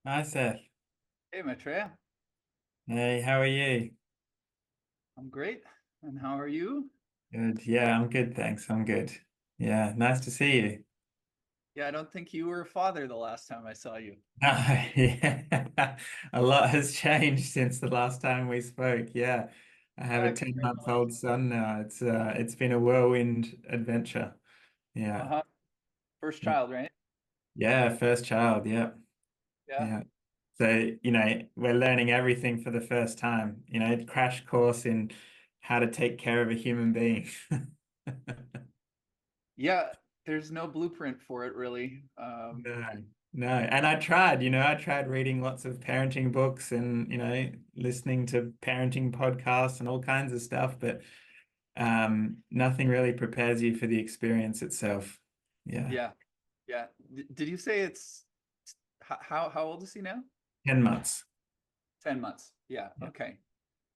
Hi Seth. Hey, Maitreya. Hey, how are you? I'm great. And how are you? Good. Yeah, I'm good, thanks. I'm good. Yeah, nice to see you. Yeah, I don't think you were a father the last time I saw you. Yeah. A lot has changed since the last time we spoke. Yeah. I have a Yeah, 10-month-old congratulations. son now. It's been a whirlwind adventure. Yeah. Uh-huh. First child, right? Yeah, first child. Yeah. Yeah. Yeah. So, we're learning everything for the first time. Crash course in how to take care of a human being. Yeah, there's no blueprint for it really. No, no. And I tried reading lots of parenting books and, listening to parenting podcasts and all kinds of stuff, but nothing really prepares you for the experience itself. Yeah. Yeah. Yeah. Did you say it's how old is he now? 10 months. 10 months. Yeah. Yeah. Okay.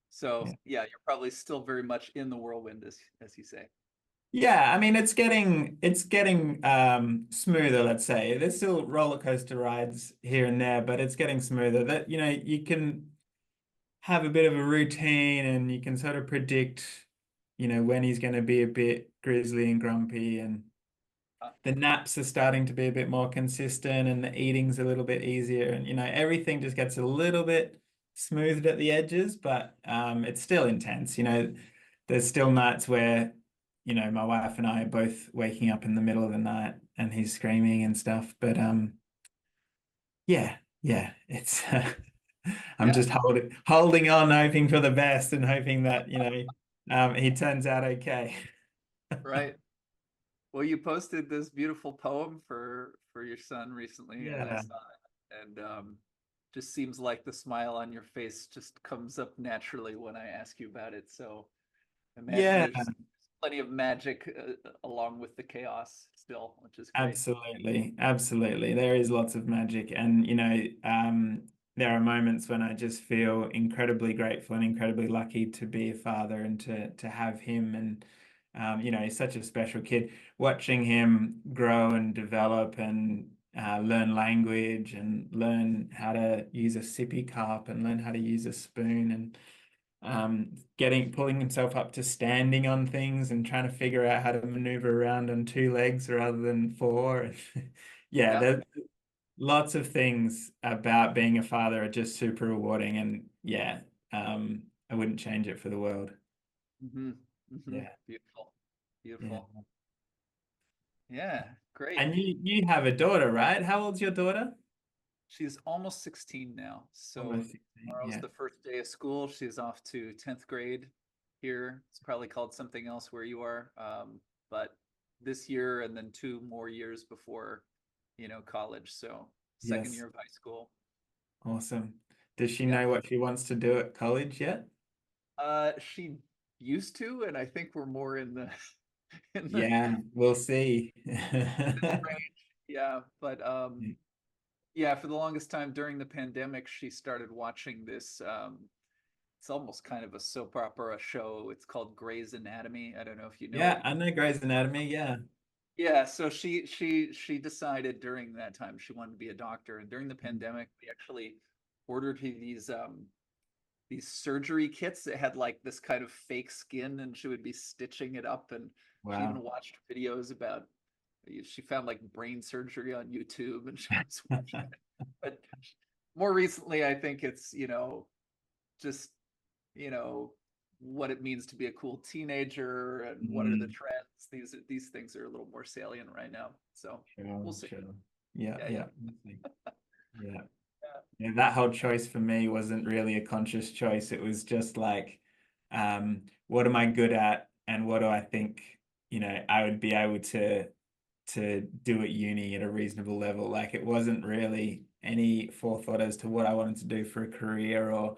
So, Yeah. yeah, you're probably still very much in the whirlwind as you say. Yeah, I mean it's getting smoother, let's say. There's still roller coaster rides here and there, but it's getting smoother. That, you can have a bit of a routine and you can sort of predict, when he's going to be a bit grizzly and grumpy, and Uh, the naps are starting to be a bit more consistent and the eating's a little bit easier, and everything just gets a little bit smoothed at the edges, but it's still intense. There's still nights where, my wife and I are both waking up in the middle of the night and he's screaming and stuff, but yeah, yeah, it's I'm yeah, just holding on, hoping for the best and hoping that, he turns out okay. right. Well, you posted this beautiful poem for your son recently, and I Yeah. saw it, and just seems like the smile on your face just comes up naturally when I ask you about it. So imagine Yeah, there's plenty of magic along with the chaos still, which is great. absolutely. Absolutely. There is lots of magic. And, there are moments when I just feel incredibly grateful and incredibly lucky to be a father and to have him. And, he's such a special kid. Watching him grow and develop and learn language and learn how to use a sippy cup and learn how to use a spoon, and pulling himself up to standing on things and trying to figure out how to maneuver around on two legs rather than four. Yeah, Yeah. there's lots of things about being a father are just super rewarding, and yeah, I wouldn't change it for the world. Hmm. Hmm. Yeah, Beautiful. yeah. Beautiful. Yeah, great. And you have a daughter, right? How old's your daughter? She's almost 16 now. So Almost 16. tomorrow's Yeah. the first day of school. She's off to 10th grade here. It's probably called something else where you are. But this year and then 2 more years before, college. So second Yes. year of high school. Awesome. Does she Yeah. know what she wants to do at college yet? She used to, and I think we're more in the in the Yeah, we'll see. range. Yeah. But yeah, for the longest time during the pandemic, she started watching this it's almost kind of a soap opera show. It's called Grey's Anatomy. I don't know if you know Yeah, it. I know Grey's Anatomy. Yeah. Yeah, so she decided during that time she wanted to be a doctor, and during the pandemic, we actually ordered these surgery kits that had like this kind of fake skin, and she would be stitching it up, and she even Wow. watched videos about. She found like brain surgery on YouTube, and she was watching it. But more recently, I think it's just you know what it means to be a cool teenager and what are the Mm, trends. These things are a little more salient right now, so sure, we'll see. sure. Yeah, Yeah, yeah, yeah. Yeah. yeah. Yeah, that whole choice for me wasn't really a conscious choice. It was just like, what am I good at and what do I think, I would be able to do at uni at a reasonable level. Like it wasn't really any forethought as to what I wanted to do for a career or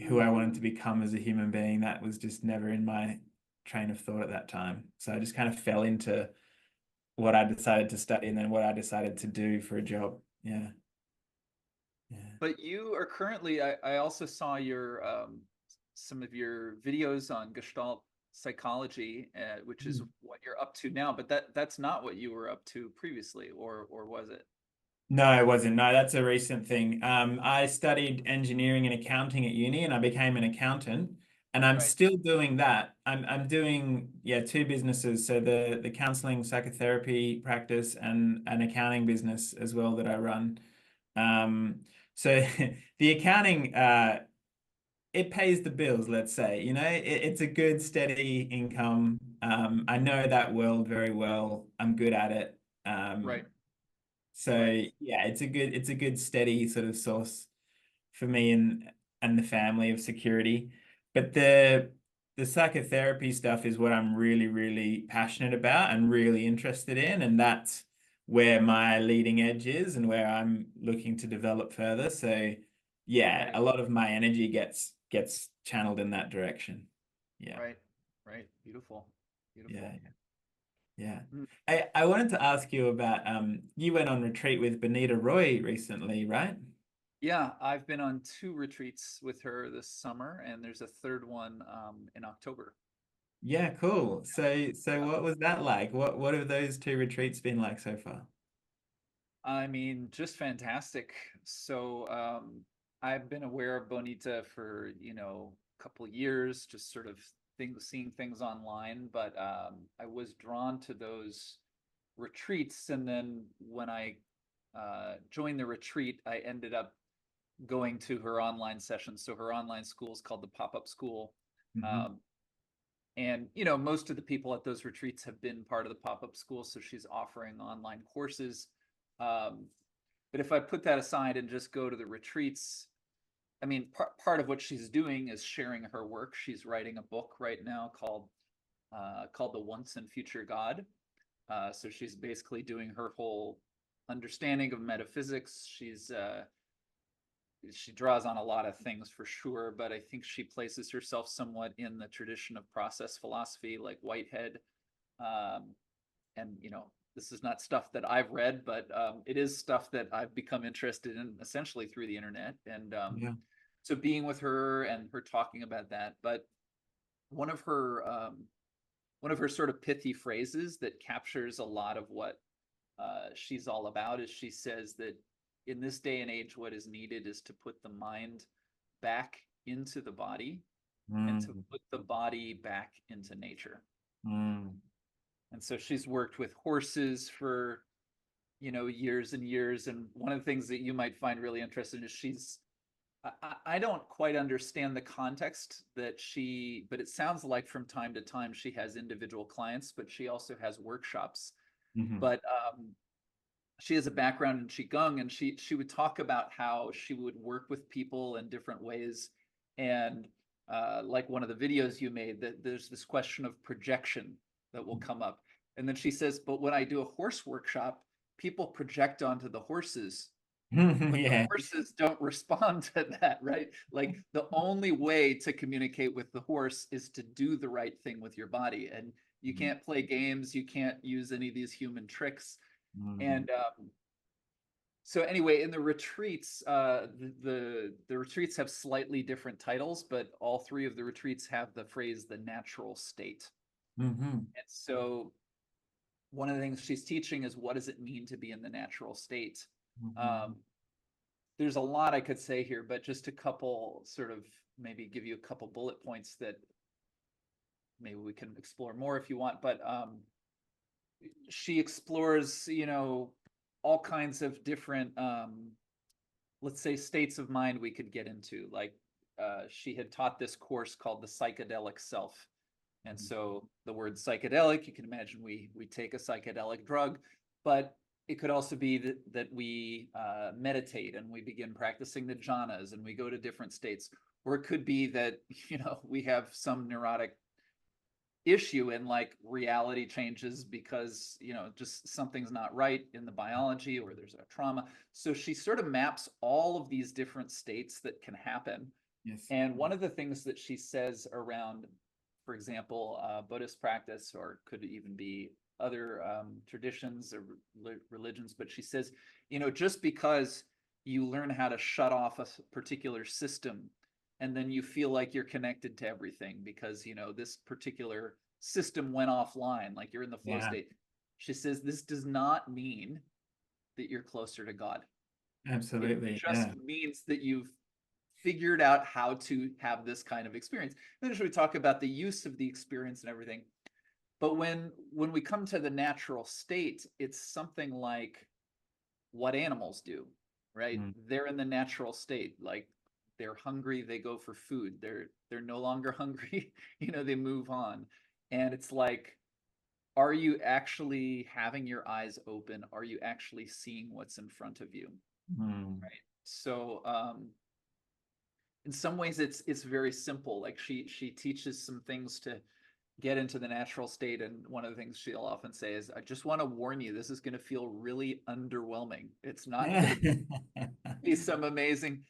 who I Mm. wanted to become as a human being. That was just never in my train of thought at that time. So I just kind of fell into what I decided to study and then what I decided to do for a job. Yeah. Yeah. But you are currently, I also saw your some of your videos on Gestalt psychology, which is Hmm. what you're up to now, but that's not what you were up to previously, or was it? No, it wasn't. No, that's a recent thing. I studied engineering and accounting at uni, and I became an accountant, and I'm Right, still doing that. I'm doing, yeah, two businesses. So the counselling psychotherapy practice and an accounting business as well that I run. So the accounting, it pays the bills, let's say. It's a good steady income. I know that world very well. I'm good at it. right, right, So yeah, it's a good steady sort of source for me and the family of security. But the psychotherapy stuff is what I'm really, really passionate about and really interested in, and that's where my leading edge is and where I'm looking to develop further. So yeah, right, a lot of my energy gets channeled in that direction. Yeah. right, right. Beautiful, Yeah. beautiful. Yeah. Mm. I wanted to ask you about you went on retreat with Benita Roy recently, right? Yeah, I've been on two retreats with her this summer, and there's a third one in October. Yeah, cool. So Yeah. what was that like? What have those two retreats been like so far? I mean, just fantastic. So, I've been aware of Bonita for, a couple years, just sort of seeing things online, but I was drawn to those retreats, and then when I joined the retreat, I ended up going to her online sessions. So her online school is called the Pop-Up School. Hmm. Um, and most of the people at those retreats have been part of the Pop-Up School, so she's offering online courses. Um, but if I put that aside and just go to the retreats, I mean, part of what she's doing is sharing her work. She's writing a book right now called The Once and Future God. So she's basically doing her whole understanding of metaphysics. She draws on a lot of things for sure, but I think she places herself somewhat in the tradition of process philosophy, like Whitehead. Um, and this is not stuff that I've read, but it is stuff that I've become interested in essentially through the internet. And Yeah. so being with her and her talking about that, but one of her um, one of her sort of pithy phrases that captures a lot of what she's all about is she says that in this day and age, what is needed is to put the mind back into the body and to Mm, put the body back into nature. mm, And so she's worked with horses for years and years. And one of the things that you might find really interesting is I don't quite understand the context but it sounds like from time to time she has individual clients, but she also has workshops. mhm, But she has a background in qigong, and she would talk about how she would work with people in different ways. And like one of the videos you made, that there's this question of projection that will come up, and then she says, but when I do a horse workshop, people project onto the horses, but the Yeah. horses don't respond to that, right? Like the only way to communicate with the horse is to do the right thing with your body, and you Mhm, can't play games, you can't use any of these human tricks. mhm, And so anyway, in the retreats, the retreats have slightly different titles, but all three of the retreats have the phrase "the natural state." mhm, And so one of the things she's teaching is, what does it mean to be in the natural state? mhm. Um, there's a lot I could say here, but just a couple, sort of maybe give you a couple bullet points that maybe we can explore more if you want. But she explores, all kinds of different let's say states of mind we could get into. Like she had taught this course called the psychedelic self. And so the word psychedelic, you can imagine we take a psychedelic drug, but it could also be that we meditate and we begin practicing the jhanas and we go to different states. Or it could be that we have some neurotic issue and like reality changes because just something's not right in the biology, or there's a trauma. So she sort of maps all of these different states that can happen. Yes. And one of the things that she says around, for example, Buddhist practice, or could even be other traditions or religions, but she says, just because you learn how to shut off a particular system, and then you feel like you're connected to everything because this particular system went offline, like you're in the flow Yeah. state. She says this does not mean that you're closer to God. Absolutely. It just Yeah. means that you've figured out how to have this kind of experience. Then we talk about the use of the experience and everything. But when we come to the natural state, it's something like what animals do, right? They're in the natural state, like they're hungry, they go for food. They're no longer hungry, they move on. And it's like, are you actually having your eyes open? Are you actually seeing what's in front of you? Right. So in some ways it's very simple. Like she teaches some things to get into the natural state, and one of the things she'll often say is, I just want to warn you, this is going to feel really underwhelming. It's not going to be some amazing,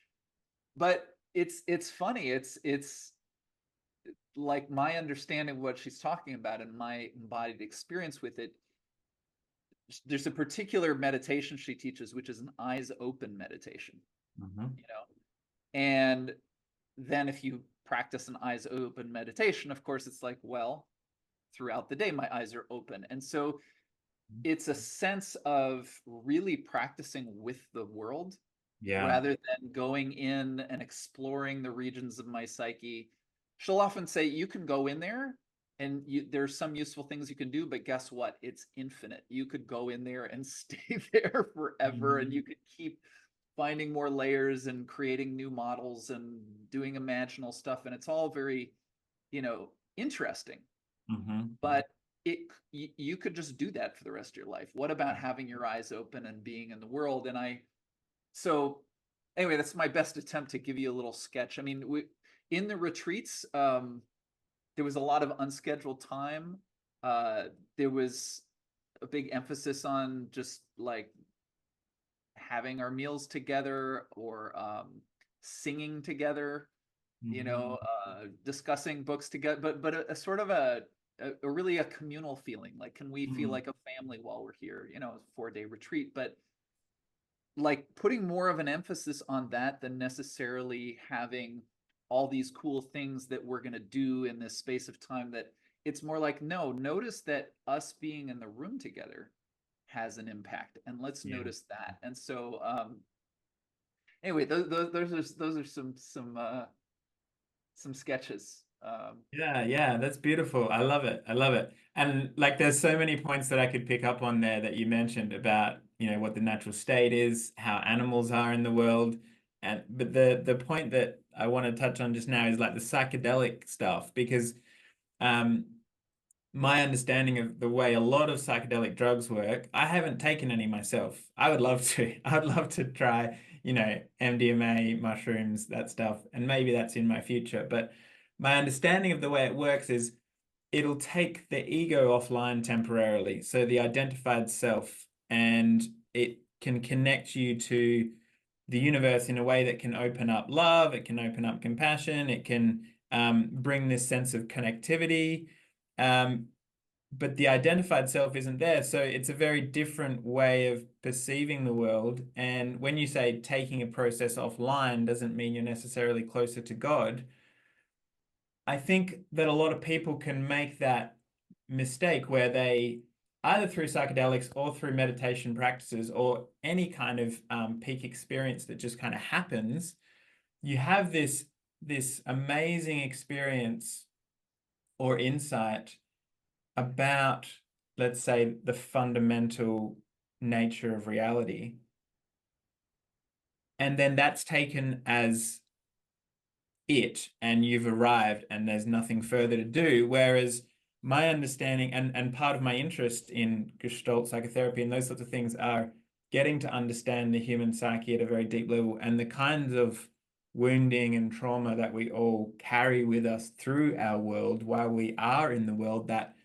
but it's funny. It's like my understanding of what she's talking about and my embodied experience with it. There's a particular meditation she teaches, which is an eyes open meditation. And then if you practice an eyes open meditation, of course, it's like, well, throughout the day, my eyes are open. And so it's a sense of really practicing with the world, rather than going in and exploring the regions of my psyche. She'll often say, you can go in there and there's some useful things you can do, but guess what? It's infinite. You could go in there and stay there forever, and you could keep finding more layers and creating new models and doing imaginal stuff. And it's all very, interesting. But you could just do that for the rest of your life. What about having your eyes open and being in the world? And so anyway, that's my best attempt to give you a little sketch. I mean, in the retreats, there was a lot of unscheduled time. There was a big emphasis on just like having our meals together, or singing together, discussing books together, but a sort of a really a communal feeling. Like, can we feel like a family while we're here? A 4-day retreat, but like putting more of an emphasis on that than necessarily having all these cool things that we're going to do in this space of time. That it's more like, no, notice that us being in the room together has an impact, and let's notice that. And so anyway, those are some sketches. Yeah, that's beautiful. I love it. I love it. And like, there's so many points that I could pick up on there that you mentioned about, what the natural state is, how animals are in the world. But the point that I want to touch on just now is like the psychedelic stuff, because my understanding of the way a lot of psychedelic drugs work, I haven't taken any myself. I would love to. I would love to try, MDMA, mushrooms, that stuff, and maybe that's in my future. But my understanding of the way it works is it'll take the ego offline temporarily, so the identified self, and it can connect you to the universe in a way that can open up love, it can open up compassion, it can bring this sense of connectivity. But the identified self isn't there. So it's a very different way of perceiving the world. And when you say taking a process offline doesn't mean you're necessarily closer to God, I think that a lot of people can make that mistake where they, either through psychedelics or through meditation practices or any kind of peak experience that just kind of happens, you have this amazing experience or insight about, let's say, the fundamental nature of reality. And then that's taken as it, and you've arrived and there's nothing further to do. Whereas my understanding and part of my interest in Gestalt psychotherapy and those sorts of things are getting to understand the human psyche at a very deep level, and the kinds of wounding and trauma that we all carry with us through our world while we are in the world, that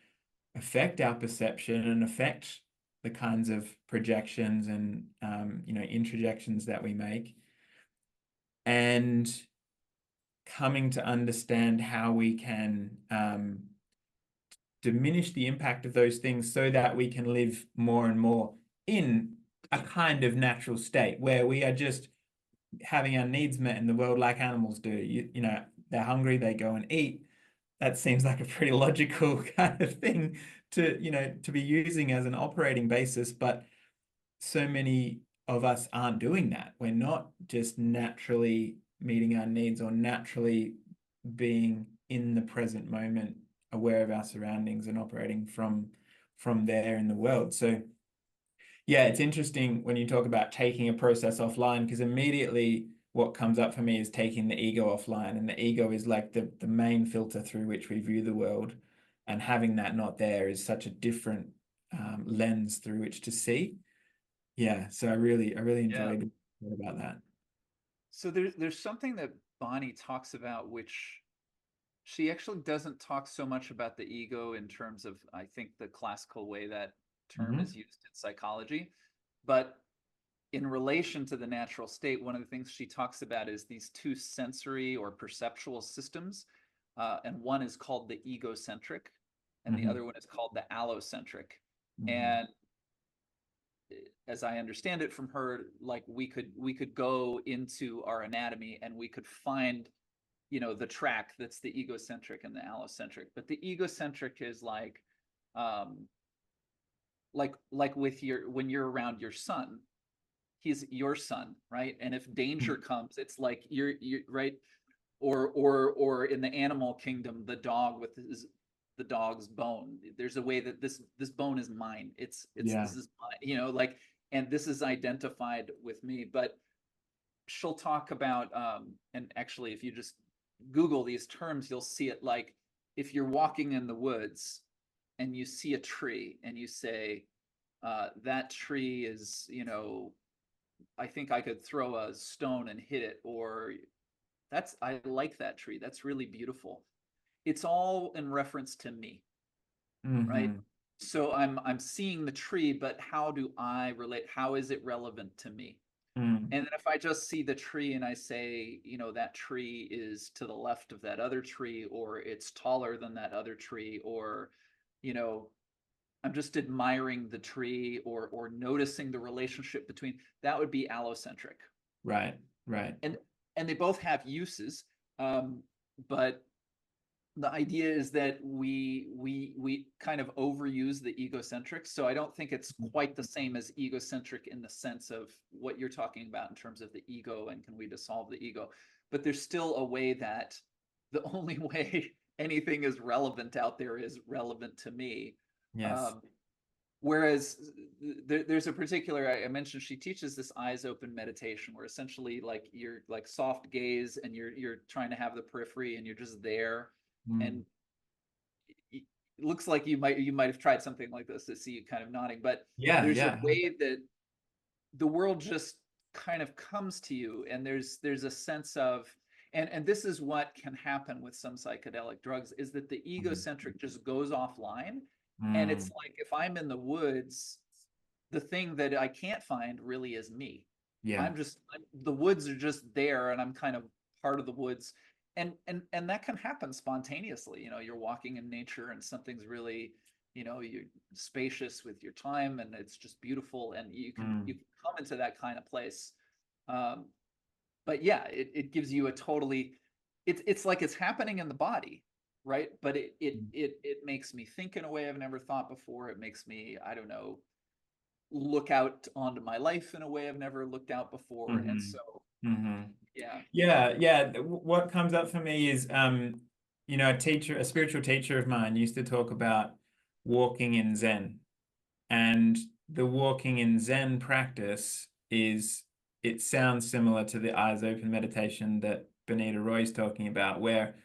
affect our perception and affect the kinds of projections and introjections that we make, and coming to understand how we can diminish the impact of those things so that we can live more and more in a kind of natural state where we are just having our needs met in the world like animals do. They're hungry, they go and eat. That seems like a pretty logical kind of thing to be using as an operating basis. But so many of us aren't doing that. We're not just naturally meeting our needs or naturally being in the present moment, aware of our surroundings and operating from there in the world. So yeah, it's interesting when you talk about taking a process offline, because immediately what comes up for me is taking the ego offline, and the ego is like the main filter through which we view the world, and having that not there is such a different lens through which to see. Yeah, so I really Yeah. enjoyed about that. So there's something that Bonnie talks about, which she actually doesn't talk so much about the ego in terms of, I think, the classical way that term Hmm. is used in psychology, but in relation to the natural state, one of the things she talks about is these two sensory or perceptual systems, and one is called the egocentric, and the Hmm. other one is called the allocentric. Hmm. And as I understand it from her, like we could go into our anatomy and we could find, the track that's the egocentric and the allocentric. But the egocentric is um, like with your when you're around your son, he's your son, right? And if danger comes, it's like you're right. Or in the animal kingdom, the dog with the dog's bone. There's a way that this bone is mine. It's Yeah. this is mine, like, and this is identified with me. But she'll talk about, and actually, if you just Google these terms, you'll see it. Like, if you're walking in the woods and you see a tree and you say, that tree is, I think I could throw a stone and hit it, or I like that tree. That's really beautiful. It's all in reference to me, right? Hmm. So I'm seeing the tree, but how do I relate? How is it relevant to me? Mm. And then if I just see the tree and I say, that tree is to the left of that other tree, or it's taller than that other tree, or, you know, I'm just admiring the tree, or noticing the relationship between, that would be allocentric. Right, right. And they both have uses, but the idea is that we kind of overuse the egocentric. So I don't think it's quite the same as egocentric in the sense of what you're talking about in terms of the ego and can we dissolve the ego. But there's still a way that the only way anything is relevant out there is relevant to me. Yes. um, Whereas there's a particular, I mentioned, she teaches this eyes open meditation where essentially like you're like soft gaze and you're trying to have the periphery and you're just there. Mm. And it looks like you might have tried something like this. To see you kind of nodding, but Yeah, there's a yeah. way that the world just kind of comes to you, and there's a sense of, and this is what can happen with some psychedelic drugs, is that the Mm. egocentric just goes offline. And it's Mm. like if I'm in the woods, the thing that I can't find really is me. Yeah. The woods are just there, and I'm kind of part of the woods. And that can happen spontaneously. You're walking in nature and something's really, you're spacious with your time, and it's just beautiful, and you Mm. can come into that kind of place. Um, but yeah, it gives you a totally, it's like it's happening in the body, right? But it makes me think in a way I've never thought before. It makes me, I don't know, look out onto my life in a way I've never looked out before. And Hmm. so, Hmm. yeah. Yeah, yeah. What comes up for me is, a spiritual teacher of mine used to talk about walking in Zen. And the walking in Zen practice it sounds similar to the eyes open meditation that Benita Roy's talking about, where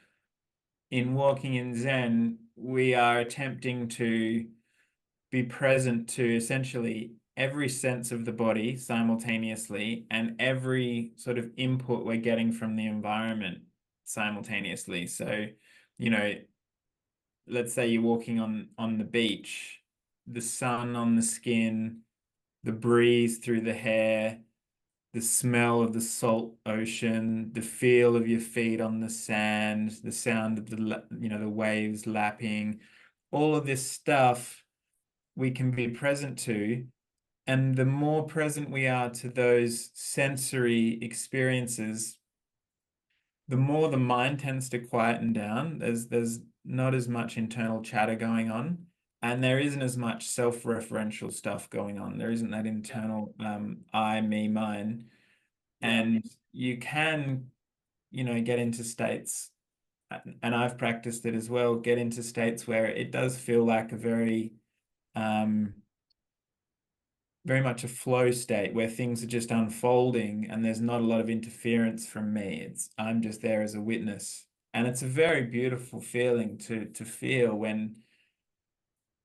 in walking in Zen, we are attempting to be present to essentially every sense of the body simultaneously and every sort of input we're getting from the environment simultaneously. So, you know, let's say you're walking on the beach, the sun on the skin, the breeze through the hair, the smell of the salt ocean, the feel of your feet on the sand, the sound of the waves lapping, all of this stuff we can be present to. And the more present we are to those sensory experiences, the more the mind tends to quieten down. There's not as much internal chatter going on. and there isn't as much self-referential stuff going on. There isn't that Yeah. internal I, me, mine. Yeah. And you can, get into states, and I've practiced it as well, get into states where it does feel like a um, very much a flow state where things are just unfolding and there's not a lot of interference from me. I'm just there as a witness. And it's a very beautiful feeling to feel when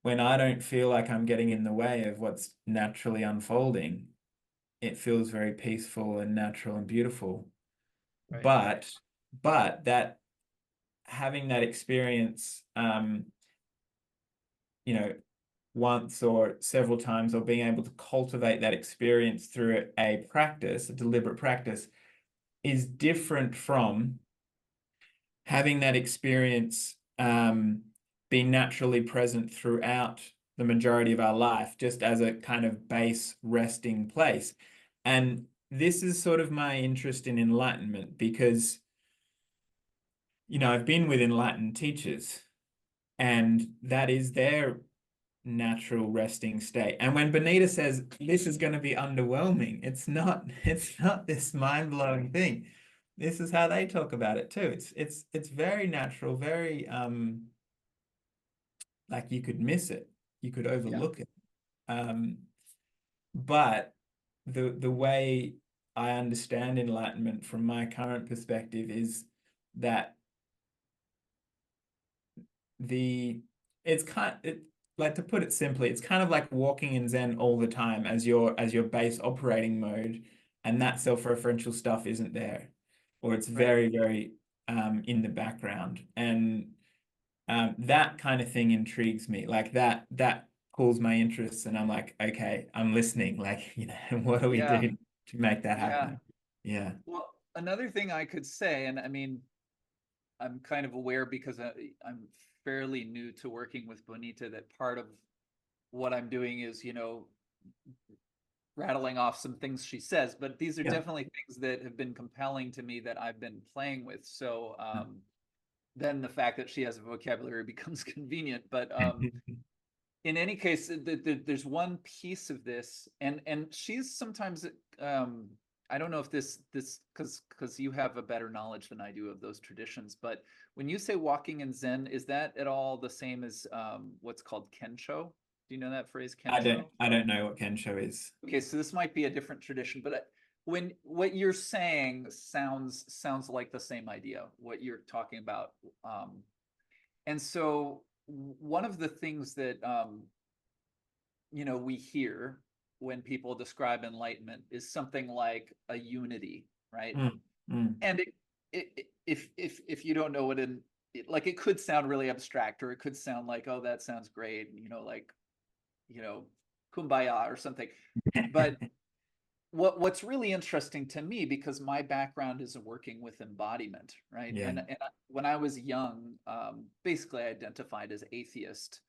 I don't feel like I'm getting in the way of what's naturally unfolding. It feels very peaceful and natural and beautiful. Right. But that having that experience, you know, once or several times, or being able to cultivate that experience through a practice, a deliberate practice, is different from having that experience be naturally present throughout the majority of our life, just as a kind of base resting place. And this is sort of my interest in enlightenment because, I've been with enlightened teachers, and that is their natural resting state. And when Benita says this is going to be underwhelming, it's not this mind-blowing thing. This is how they talk about it too. It's very natural, very like you could miss it, you could Yeah. overlook it. Um, but the way I understand enlightenment from my current perspective is that the it's kind it like, to put it simply, it's kind of like walking in Zen all the time as your base operating mode, and that self-referential stuff isn't there, or it's Right. very, very in the background. And that kind of thing intrigues me. Like that pulls my interests, and I'm like, okay, I'm listening. Like, what do we Yeah. do to make that Yeah. happen? Yeah. Well, another thing I could say, and I mean, I'm kind of aware because I'm fairly new to working with Bonita, that part of what I'm doing is, rattling off some things she says, but these are Yeah. definitely things that have been compelling to me that I've been playing with. So then the fact that she has a vocabulary becomes convenient. But in any case, there's one piece of this, and she's sometimes I don't know if this because you have a better knowledge than I do of those traditions, but when you say walking in Zen, is that at all the same as what's called Kensho? Do you know that phrase, Kensho? I don't know what Kensho is. Okay, so this might be a different tradition, but when what you're saying sounds like the same idea, what you're talking about. And so one of the things that we hear when people describe enlightenment is something like a unity, right? Mm, mm, And if you don't know what like, it could sound really abstract, or it could sound like, oh, that sounds great, like, you know, kumbaya or something. But what's really interesting to me, because my background is working with embodiment, right? yeah. And when I was young, basically I identified as atheist.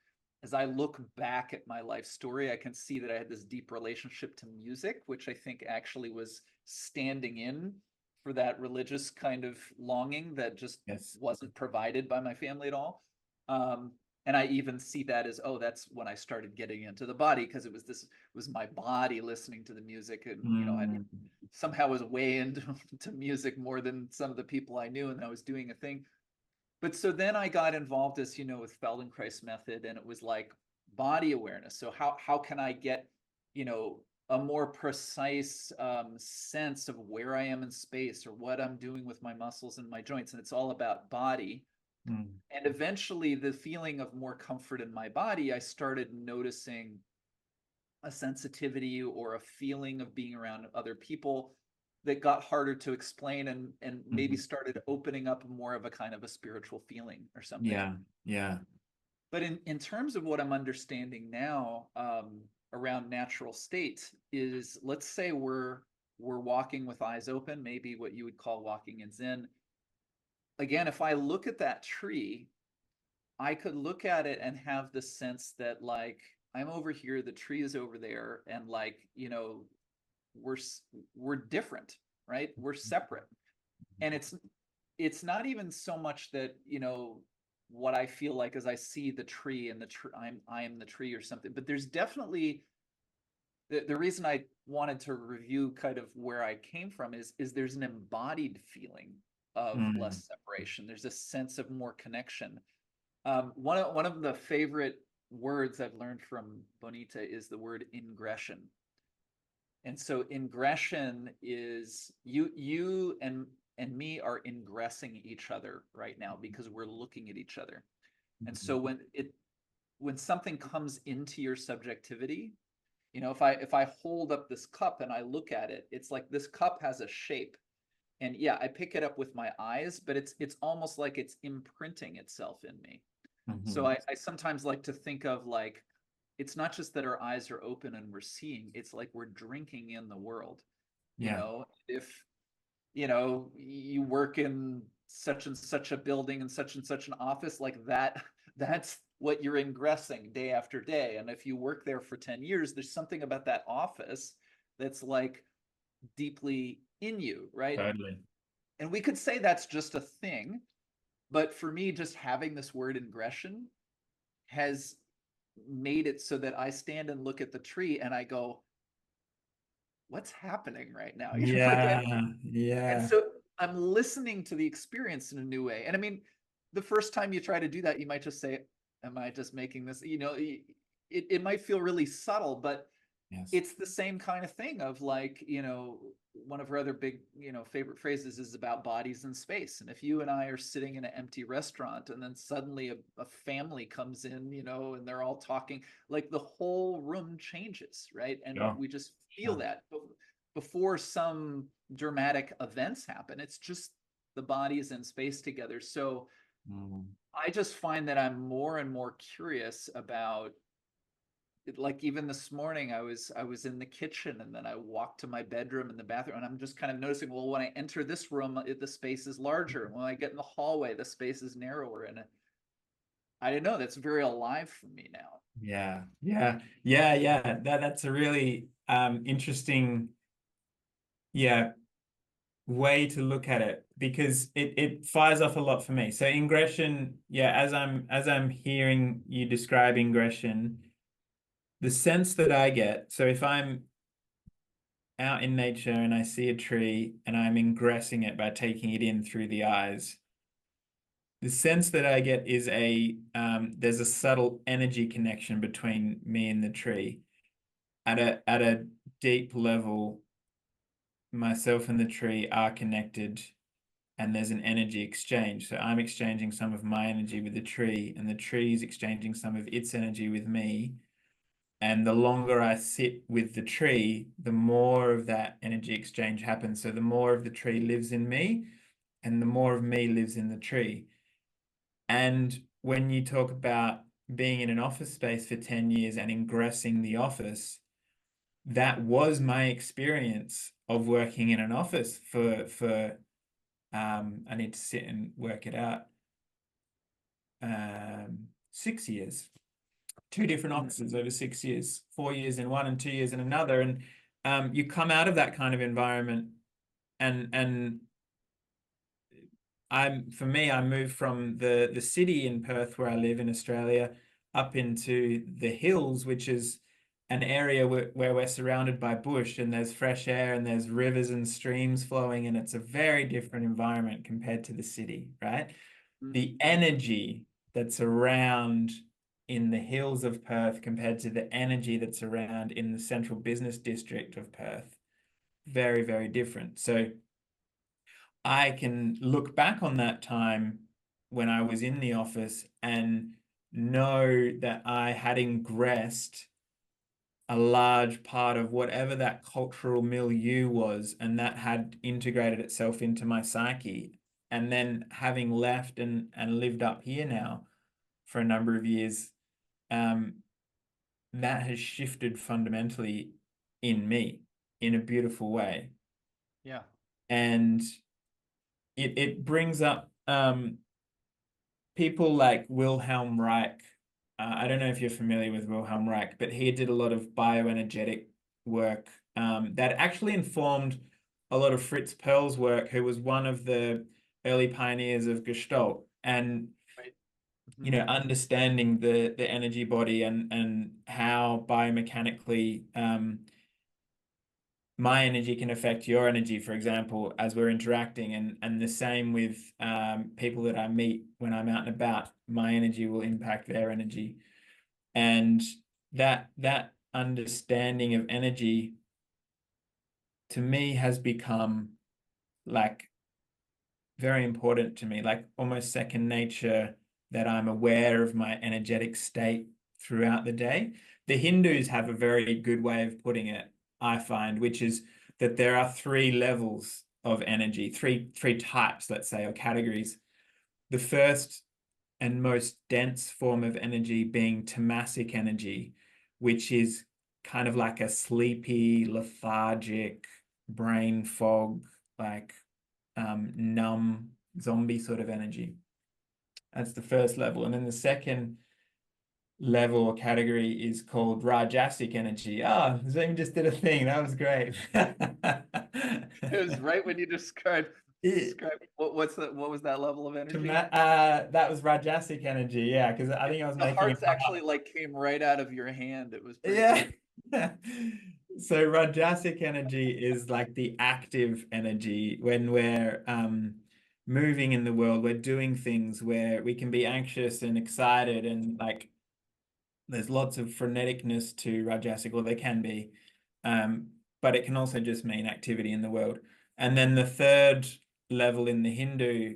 As I look back at my life story, I can see that I had this deep relationship to music, which I think actually was standing in for that religious kind of longing that just Yes. wasn't provided by my family at all. Um, and I even see that as, oh, that's when I started getting into the body, because it was my body listening to the music, and I Mm, somehow was way into to music more than some of the people I knew, and I was doing a thing. But so then I got involved, as you know, with Feldenkrais method, and it was like body awareness. So how can I get a more precise sense of where I am in space, or what I'm doing with my muscles and my joints, and it's all about body. mm, And eventually, the feeling of more comfort in my body, I started noticing a sensitivity or a feeling of being around other people that got harder to explain, and maybe mhm. started opening up more of a kind of a spiritual feeling or something. Yeah. Yeah. But in terms of what I'm understanding now, around natural state, is, let's say we're walking with eyes open, maybe what you would call walking in Zen. Again, if I look at that tree, I could look at it and have the sense that, like, I'm over here, the tree is over there, and, like, we're we're different, right? We're separate. And it's not even so much that what I feel like as I see the tree, and I am the tree or something. But there's definitely the reason I wanted to review kind of where I came from is there's an embodied feeling of Mm. less separation. There's a sense of more connection. One of the favorite words I've learned from Bonita is the word ingression. And so ingression is you and me are ingressing each other right now because we're looking at each other. And so when something comes into your subjectivity, you know, if I hold up this cup and I look at it, it's like this cup has a shape. And yeah, I pick it up with my eyes, but it's almost like it's imprinting itself in me. So I sometimes like to think of like, it's not just that our eyes are open and we're seeing, it's like we're drinking in the world. You Yeah, know, if, you know, you work in such and such a building and such an office, like that's what you're ingressing day after day. And if you work there for 10 years, there's something about that office that's like deeply in you, right? totally. And we could say that's just a thing, but for me, just having this word ingression has made it so that I stand and look at the tree and I go, what's happening right now? You know, like, Yeah, and yeah, so I'm listening to the experience in a new way. And I mean, the first time you try to do that, you might just say, am I just making this, you know, it might feel really subtle, but yes. it's the same kind of thing of like, you know, one of her other big, you know, favorite phrases is about bodies in space. And if you and I are sitting in an empty restaurant and then suddenly a family comes in, you know, and they're all talking, like the whole room changes, right? And Sure, we just feel sure. that before some dramatic events happen. It's just the bodies in space together. So Mm. I just find that I'm more and more curious about like even this morning I was in the kitchen and then I walked to my bedroom and the bathroom and I'm just kind of noticing, well, when I enter this room the space is larger, when I get in the hallway the space is narrower, and I don't know, that's very alive for me now. Yeah, yeah, yeah, yeah. That's a really interesting, yeah, way to look at it because it fires off a lot for me. So ingression, yeah, as I'm hearing you describe ingression, the sense that I get, so if I'm out in nature and I see a tree and I'm ingressing it by taking it in through the eyes, the sense that I get is there's a subtle energy connection between me and the tree. At a deep level, myself and the tree are connected and there's an energy exchange. So I'm exchanging some of my energy with the tree, and the tree is exchanging some of its energy with me. And the longer I sit with the tree, the more of that energy exchange happens. So the more of the tree lives in me, and the more of me lives in the tree. And when you talk about being in an office space for 10 years and ingressing the office, that was my experience of working in an office for I need to sit and work it out. 6 years, two different offices over 6 years, 4 years in one and 2 years in another. And you come out of that kind of environment and for me, I moved from the city in Perth where I live in Australia up into the hills, which is an area where we're surrounded by bush and there's fresh air and there's rivers and streams flowing, and it's a very different environment compared to the city, right? The energy that's around in the hills of Perth compared to the energy that's around in the central business district of Perth, very, very different. So I can look back on that time when I was in the office and know that I had ingressed a large part of whatever that cultural milieu was, and that had integrated itself into my psyche. And then having left and lived up here now for a number of years, that has shifted fundamentally in me in a beautiful way. Yeah. And it brings up people like Wilhelm Reich. I don't know if you're familiar with Wilhelm Reich, but he did a lot of bioenergetic work that actually informed a lot of Fritz Perls' work, who was one of the early pioneers of Gestalt. And Right. you know, Mhm. understanding the energy body and how biomechanically my energy can affect your energy, for example, as we're interacting, and the same with people that I meet when I'm out and about. My energy will impact their energy, and that understanding of energy to me has become like very important to me, like almost second nature, that I'm aware of my energetic state throughout the day. The Hindus have a very good way of putting it, I find, which is that there are three levels of energy, three types, let's say, or categories. The first and most dense form of energy being tamasic energy, which is kind of like a sleepy, lethargic, brain fog, like numb, zombie sort of energy. That's the first level. And then the second level or category is called Rajasic energy. Ah, Zoom just did a thing. That was great. It was right when you It, described what was that level of energy? that was Rajasic energy, yeah, because I think I was The making a hearts actually like came right out of your hand. It was pretty yeah. cool. So Rajasic energy is like the active energy when we're moving in the world, we're doing things where we can be anxious and excited and like there's lots of freneticness to Rajasic, or there can be. Um, but it can also just mean activity in the world. And then the third level in the Hindu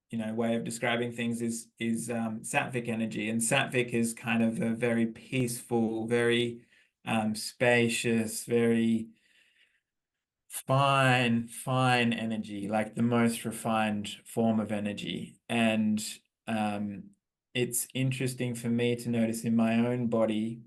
you know, way of describing things is sattvic energy, and sattvic is kind of a very peaceful, very spacious, very fine energy, like the most refined form of energy. And um, it's interesting for me to notice in my own body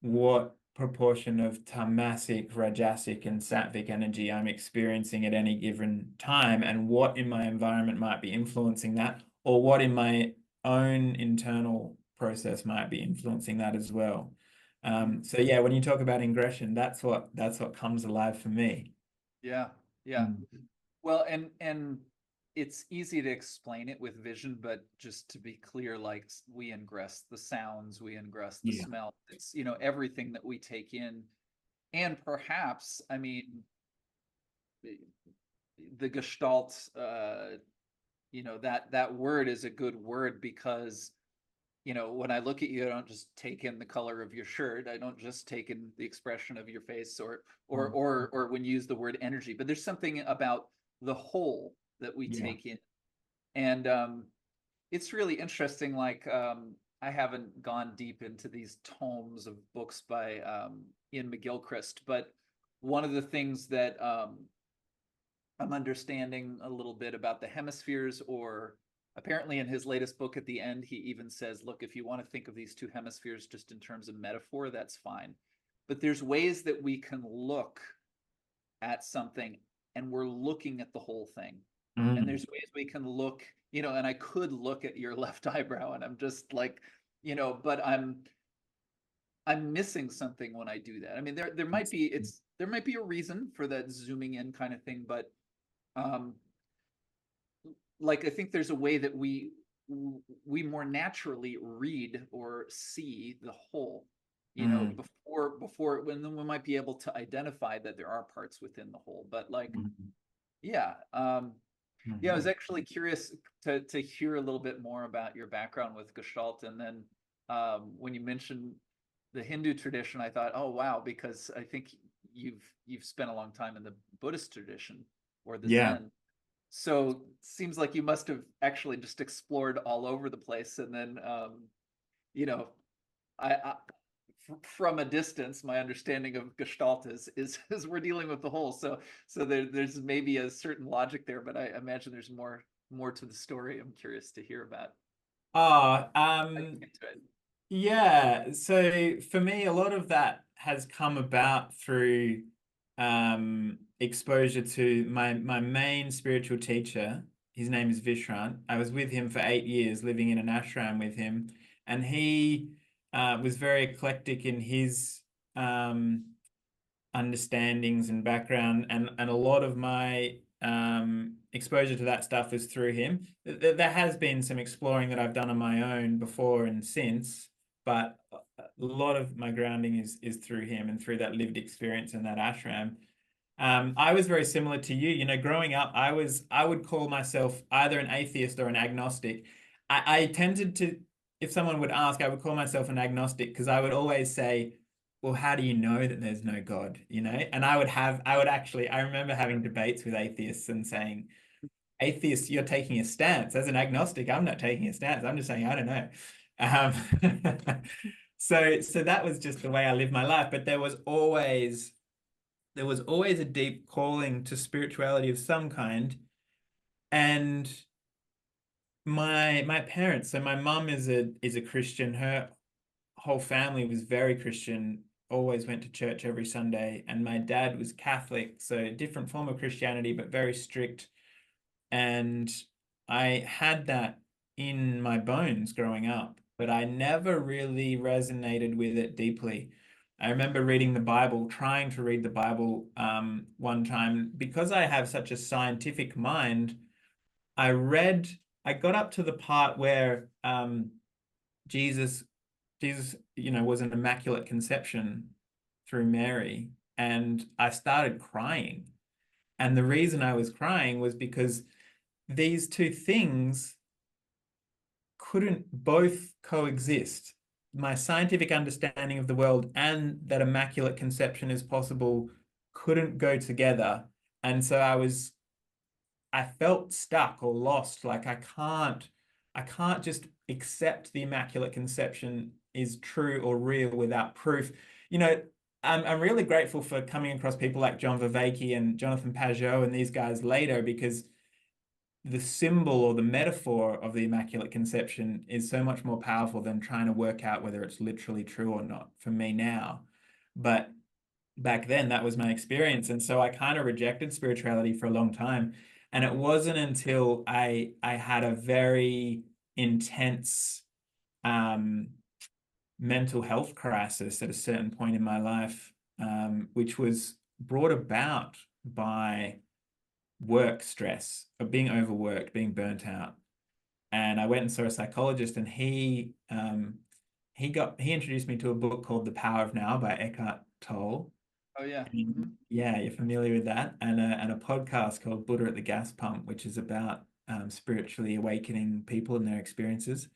what proportion of tamasic, rajasic, and sattvic energy I'm experiencing at any given time, and what in my environment might be influencing that, or what in my own internal process might be influencing that as well. Mhm. So yeah, when you talk about ingression, that's what comes alive for me. Yeah, yeah. Mm. Well, and it's easy to explain it with vision, but just to be clear, like we ingress the sounds, we ingress the Yeah. smell. It's, everything that we take in. And perhaps, I mean, the Gestalt, that word is a good word because, when I look at you, I don't just take in the color of your shirt. I don't just take in the expression of your face, Mm. or when you use the word energy, but there's something about the whole that we Yeah. take in. And it's really interesting. Like, I haven't gone deep into these tomes of books by Ian McGilchrist, but one of the things that I'm understanding a little bit about the hemispheres, or apparently in his latest book at the end, he even says, look, if you want to think of these two hemispheres just in terms of metaphor, that's fine. But there's ways that we can look at something and we're looking at the whole thing. And Mm. there's ways we can look, and I could look at your left eyebrow and I'm just like, but I'm missing something when I do that. I mean, there might be a reason for that zooming in kind of thing, but um like I think there's a way that we more naturally read or see the whole, Mm. before when then we might be able to identify that there are parts within the whole. But like, Mm. yeah, yeah, I was Mm. actually curious to hear a little bit more about your background with Gestalt, and then when you mentioned the Hindu tradition, I thought, oh wow, because I think you've spent a long time in the Buddhist tradition or the Yeah. Zen. So seems like you must have actually just explored all over the place, and then you know, I from a distance, my understanding of Gestalt is we're dealing with the whole. So there's maybe a certain logic there, but I imagine there's more to the story. I'm curious to hear about. Oh, I can get to it. yeah. So for me, a lot of that has come about through exposure to my main spiritual teacher. His name is Vishrant. I was with him for 8 years, living in an ashram with him, and he was very eclectic in his um, understandings and background, and a lot of my exposure to that stuff was through him. There has been some exploring that I've done on my own before and since, but a lot of my grounding is through him and through that lived experience in that ashram. I was very similar to you. You know, growing up, I would call myself either an atheist or an agnostic. I tended to, if someone would ask, I would call myself an agnostic because I would always say, well, how do you know that there's no God? You know, and I remember having debates with atheists and saying, atheists, you're taking a stance. As an agnostic, I'm not taking a stance. I'm just saying, I don't know. So that was just the way I lived my life. But there was always a deep calling to spirituality of some kind. And my parents, so my mum is a Christian. Her whole family was very Christian, always went to church every Sunday. And my dad was Catholic, so a different form of Christianity, but very strict. And I had that in my bones growing up, but I never really resonated with it deeply. I remember reading the Bible, trying to read the Bible one time. Because I have such a scientific mind, I got up to the part where Jesus, you know, was an immaculate conception through Mary, and I started crying. And the reason I was crying was because these two things couldn't both coexist. My scientific understanding of the world and that immaculate conception is possible couldn't go together. And so I felt stuck or lost. Like I can't just accept the Immaculate Conception is true or real without proof. You know, I'm really grateful for coming across people like John Vervaeke and Jonathan Pageau and these guys later, because the symbol or the metaphor of the Immaculate Conception is so much more powerful than trying to work out whether it's literally true or not for me now. But back then, that was my experience. And so I kind of rejected spirituality for a long time. And it wasn't until I had a very intense mental health crisis at a certain point in my life, which was brought about by work stress, of being overworked, being burnt out. And I went and saw a psychologist, and he introduced me to a book called The Power of Now by Eckhart Tolle. Oh yeah. Yeah, you're familiar with that, and a podcast called Buddha at the Gas Pump, which is about spiritually awakening people and their experiences.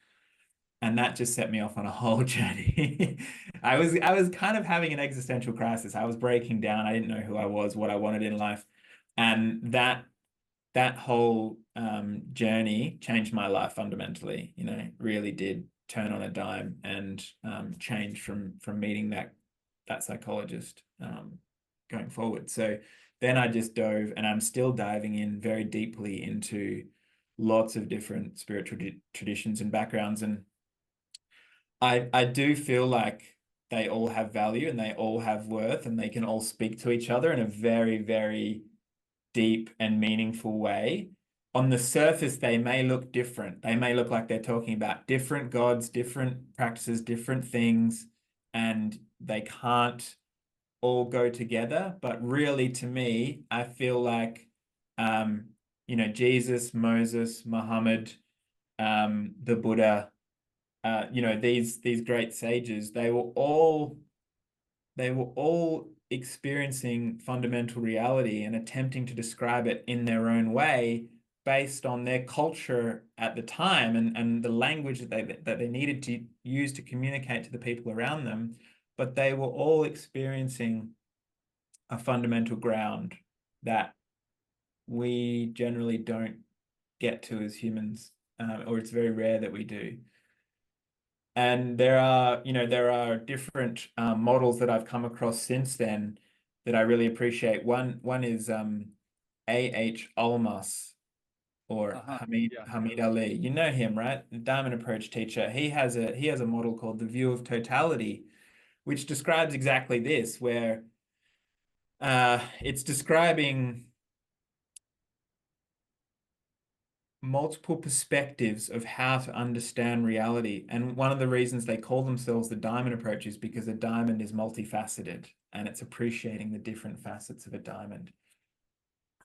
And that just set me off on a whole journey. I was kind of having an existential crisis. I was breaking down. I didn't know who I was, what I wanted in life, and that whole journey changed my life fundamentally. You know, really did turn on a dime and change from meeting that psychologist going forward. So then I just dove, and I'm still diving in very deeply into lots of different spiritual traditions and backgrounds. And I do feel like they all have value and they all have worth, and they can all speak to each other in a very, very deep and meaningful way. On the surface, they may look different. They may look like they're talking about different gods, different practices, different things, and they can't all go together. But really, to me, I feel like, you know, Jesus, Moses, Muhammad, the Buddha, you know, these great sages, they were all experiencing fundamental reality and attempting to describe it in their own way based on their culture at the time, and the language that they needed to use to communicate to the people around them. But they were all experiencing a fundamental ground that we generally don't get to as humans, or it's very rare that we do. And there are, you know, there are different models that I've come across since then that I really appreciate. One is A.H. Almas, or Hamid Ali. You know him, right? The Diamond Approach teacher. He has a model called the view of totality, which describes exactly this, where it's describing multiple perspectives of how to understand reality. And one of the reasons they call themselves the diamond approach is because a diamond is multifaceted, and it's appreciating the different facets of a diamond.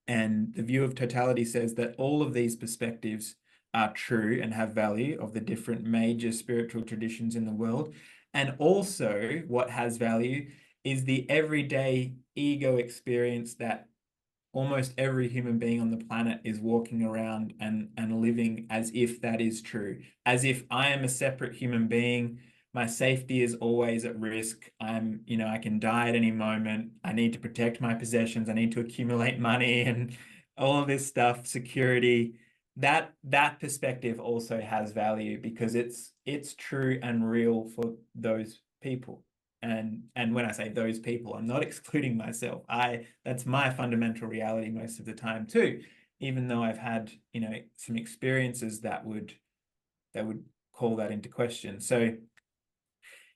And the view of totality says that all of these perspectives are true and have value of the different major spiritual traditions in the world. And also, what has value is the everyday ego experience that almost every human being on the planet is walking around and living as if that is true, as if I am a separate human being. My safety is always at risk. I can die at any moment. I need to protect my possessions. I need to accumulate money and all of this stuff, security. That perspective also has value because it's true and real for those people. And when I say those people, I'm not excluding myself. That's my fundamental reality most of the time too, even though I've had, some experiences that would call that into question. So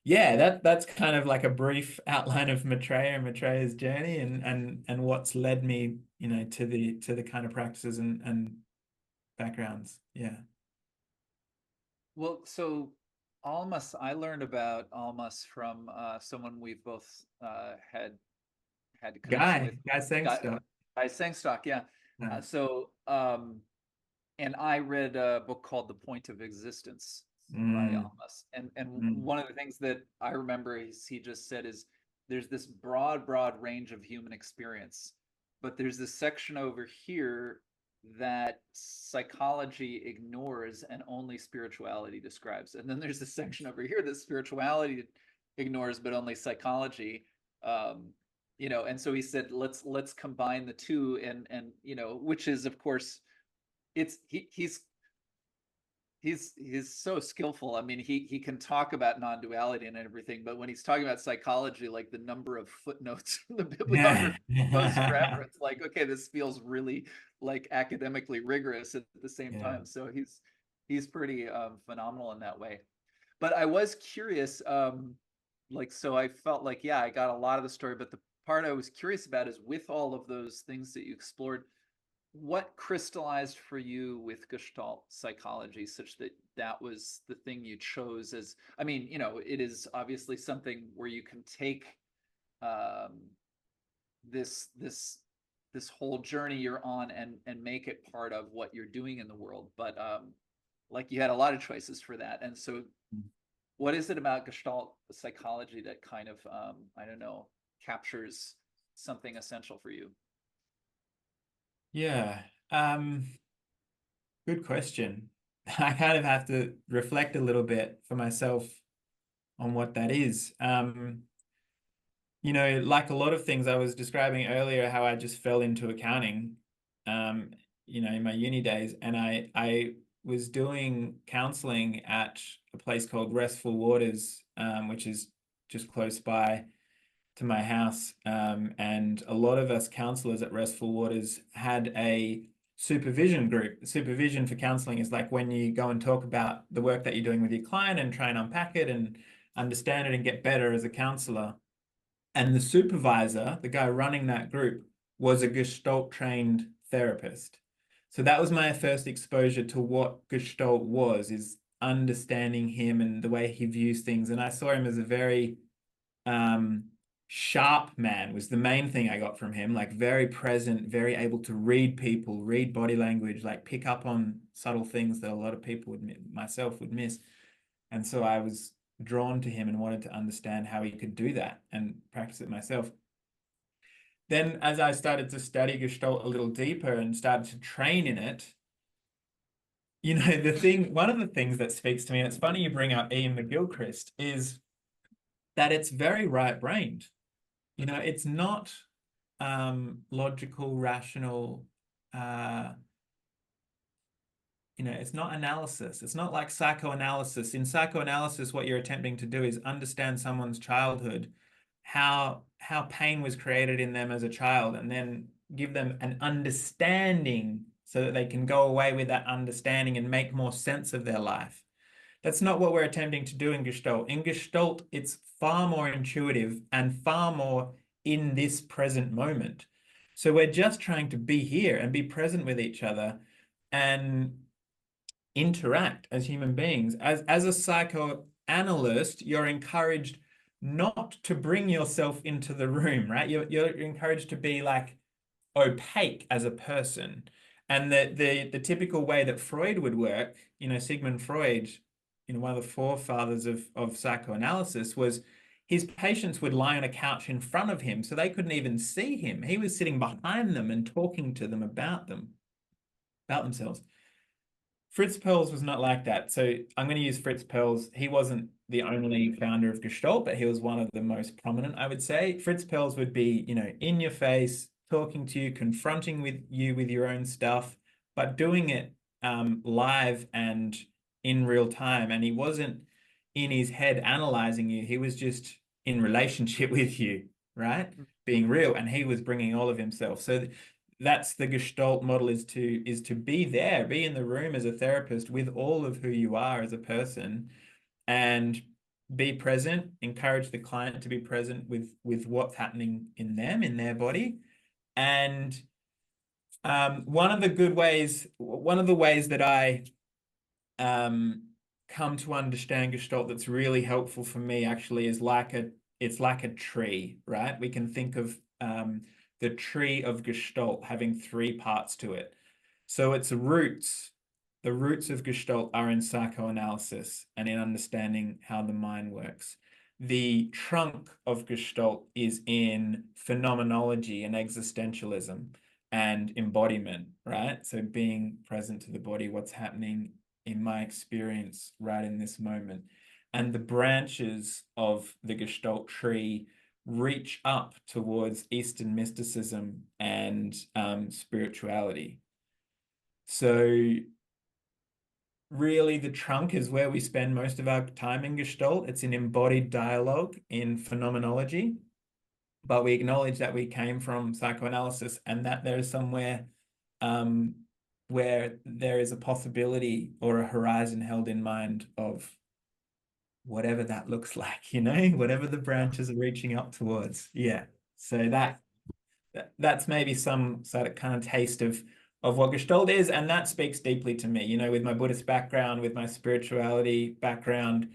yeah, that's kind of like a brief outline of Maitreya and Maitreya's journey and what's led me, to the kind of practices and backgrounds. Yeah. Well, so almas, I learned about almas from someone we've both had connection with. Guy Guy, Sangstock. Guy Sangstock, yeah. Yeah. And I read a book called The Point of Existence by Mm, Almas. And mm. one of the things that I remember he just said is there's this broad range of human experience, but there's this section over here that psychology ignores and only spirituality describes. And then there's this section over here that spirituality ignores, but only psychology. And so he said, let's combine the two, and which is, of course, he's so skillful. I mean, he can talk about non-duality and everything, but when he's talking about psychology, like the number of footnotes in the Yeah. bibliography goes forever. It's like, okay, this feels really like academically rigorous at the same Yeah. time. So he's pretty phenomenal in that way. But I was curious, so I felt like, yeah, I got a lot of the story, but the part I was curious about is, with all of those things that you explored, what crystallized for you with Gestalt psychology such that that was the thing you chose as, I mean, it is obviously something where you can take um, this whole journey you're on and make it part of what you're doing in the world. But like, you had a lot of choices for that. And so what is it about Gestalt psychology that kind of, I don't know, captures something essential for you? Yeah. Good question. I kind of have to reflect a little bit for myself on what that is. Like a lot of things I was describing earlier, how I just fell into accounting, in my uni days, and I was doing counselling at a place called Restful Waters, which is just close by to my house. And a lot of us counselors at Restful Waters had a supervision group. Supervision for counseling is like when you go and talk about the work that you're doing with your client and try and unpack it and understand it and get better as a counselor. And the supervisor, the guy running that group, was a Gestalt trained therapist. So that was my first exposure to what Gestalt was, is understanding him and the way he views things. And I saw him as a very sharp man, was the main thing I got from him, like very present, very able to read people, read body language, like pick up on subtle things that a lot of people myself would miss. And so I was drawn to him and wanted to understand how he could do that and practice it myself. Then as I started to study Gestalt a little deeper and started to train in it, one of the things that speaks to me, and it's funny you bring up Ian McGilchrist, is that it's very right-brained. It's not logical, rational, it's not analysis. It's not like psychoanalysis. In psychoanalysis, what you're attempting to do is understand someone's childhood, how pain was created in them as a child, and then give them an understanding so that they can go away with that understanding and make more sense of their life. That's not what we're attempting to do in Gestalt. In Gestalt, it's far more intuitive and far more in this present moment. So we're just trying to be here and be present with each other and interact as human beings. As a psychoanalyst, you're encouraged not to bring yourself into the room, right? You're encouraged to be like opaque as a person. And the typical way that Freud would work, Sigmund Freud, one of the forefathers of psychoanalysis, was his patients would lie on a couch in front of him so they couldn't even see him. He was sitting behind them and talking to them about themselves. Fritz Perls was not like that. So I'm going to use Fritz Perls. He wasn't the only founder of Gestalt, but he was one of the most prominent, I would say. Fritz Perls would be, in your face, talking to you, confronting with you with your own stuff, but doing it live and in real time. And he wasn't in his head analyzing you. He was just in relationship with you, right? Being real. And he was bringing all of himself. So that's the Gestalt model, is to be there, be in the room as a therapist with all of who you are as a person, and be present, encourage the client to be present with what's happening in them, in their body. And one of the ways that I come to understand Gestalt that's really helpful for me actually is it's like a tree, right? We can think of the tree of Gestalt having three parts to it. So its roots, the roots of Gestalt are in psychoanalysis and in understanding how the mind works. The trunk of Gestalt is in phenomenology and existentialism and embodiment, right? So being present to the body, what's happening in my experience right in this moment. And the branches of the Gestalt tree reach up towards Eastern mysticism and spirituality. So really the trunk is where we spend most of our time in Gestalt. It's an embodied dialogue in phenomenology, but we acknowledge that we came from psychoanalysis and that there is somewhere where there is a possibility or a horizon held in mind of whatever that looks like, whatever the branches are reaching up towards. Yeah. So that's maybe some sort of kind of taste of what Gestalt is, and that speaks deeply to me, with my Buddhist background, with my spirituality background,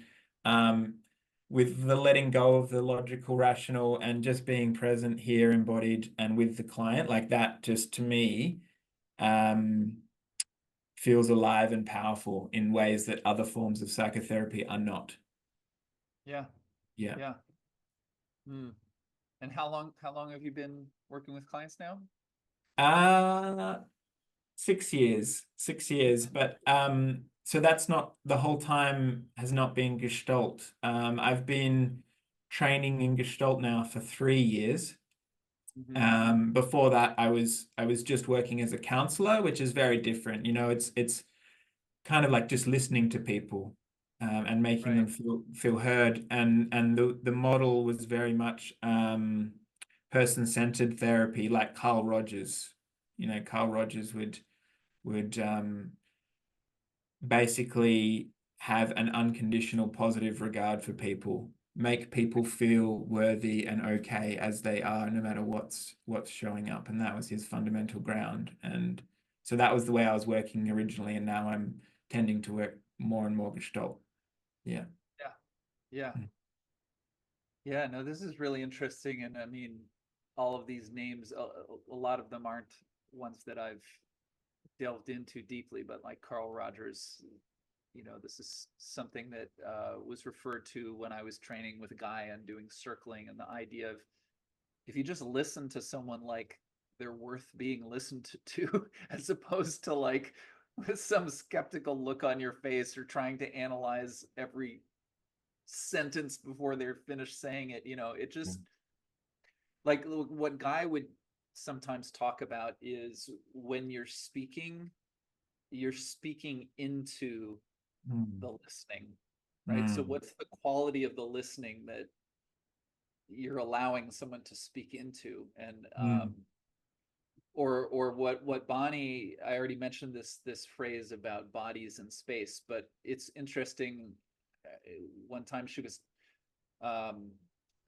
with the letting go of the logical, rational, and just being present here, embodied, and with the client, like that, just to me, feels alive and powerful in ways that other forms of psychotherapy are not. Yeah. Yeah. Yeah. And how long have you been working with clients now? 6 years. 6 years. But so that's not the whole time, has not been Gestalt. I've been training in Gestalt now for 3 years. Before that, I was just working as a counselor, which is very different. It's kind of like just listening to people and making them feel heard. And the model was very much person-centered therapy, like Carl Rogers. Carl Rogers would basically have an unconditional positive regard for people, make people feel worthy and okay as they are, no matter what's showing up. And that was his fundamental ground. And so that was the way I was working originally, and now I'm tending to work more and more Gestalt. Yeah. Yeah. Yeah, no, this is really interesting. And I mean, all of these names, a lot of them aren't ones that I've delved into deeply, but like Carl Rogers, this is something that was referred to when I was training with a guy and doing circling, and the idea of if you just listen to someone like they're worth being listened to, as opposed to like with some skeptical look on your face or trying to analyze every sentence before they're finished saying it, it just like what Guy would sometimes talk about is when you're speaking into the listening, right? So what's the quality of the listening that you're allowing someone to speak into? And or what Bonnie, I already mentioned this phrase about bodies and space, but it's interesting. One time she was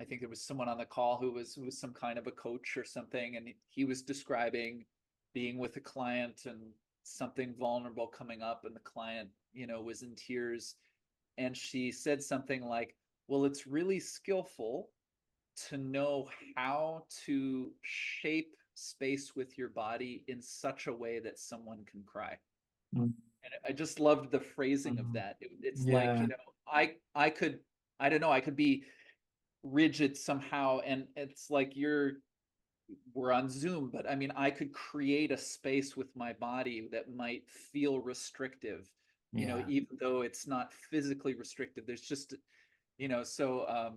I think there was someone on the call who was some kind of a coach or something, and he was describing being with a client and something vulnerable coming up, and the client, was in tears, and she said something like, well, it's really skillful to know how to shape space with your body in such a way that someone can cry. Mm. And I just loved the phrasing of Mm. that. It's like, Yeah. I could, I don't know, I could be rigid somehow, and it's like we're on Zoom, but I mean, I could create a space with my body that might feel restrictive, Yeah. even though it's not physically restrictive. There's just, so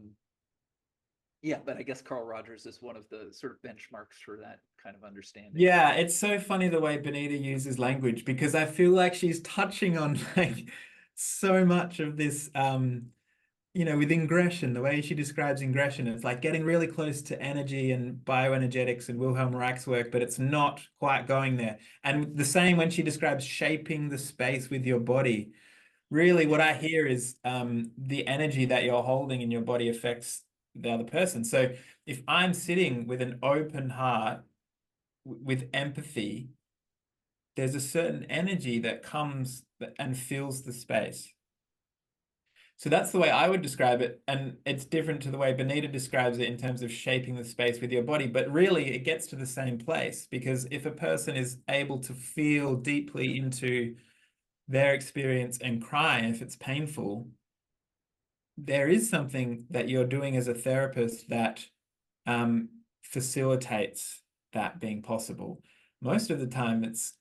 yeah, but I guess Carl Rogers is one of the sort of benchmarks for that kind of understanding. Yeah, it's so funny the way Benita uses language, because I feel like she's touching on like so much of this with ingression, the way she describes ingression, it's like getting really close to energy and bioenergetics and Wilhelm Reich's work, but it's not quite going there. And the same when she describes shaping the space with your body. Really, what I hear is the energy that you're holding in your body affects the other person. So if I'm sitting with an open heart, with empathy, there's a certain energy that comes and fills the space. So that's the way I would describe it. And it's different to the way Benita describes it in terms of shaping the space with your body. But really, it gets to the same place, because if a person is able to feel deeply into their experience and cry, if it's painful, there is something that you're doing as a therapist that facilitates that being possible. Most of the time, it's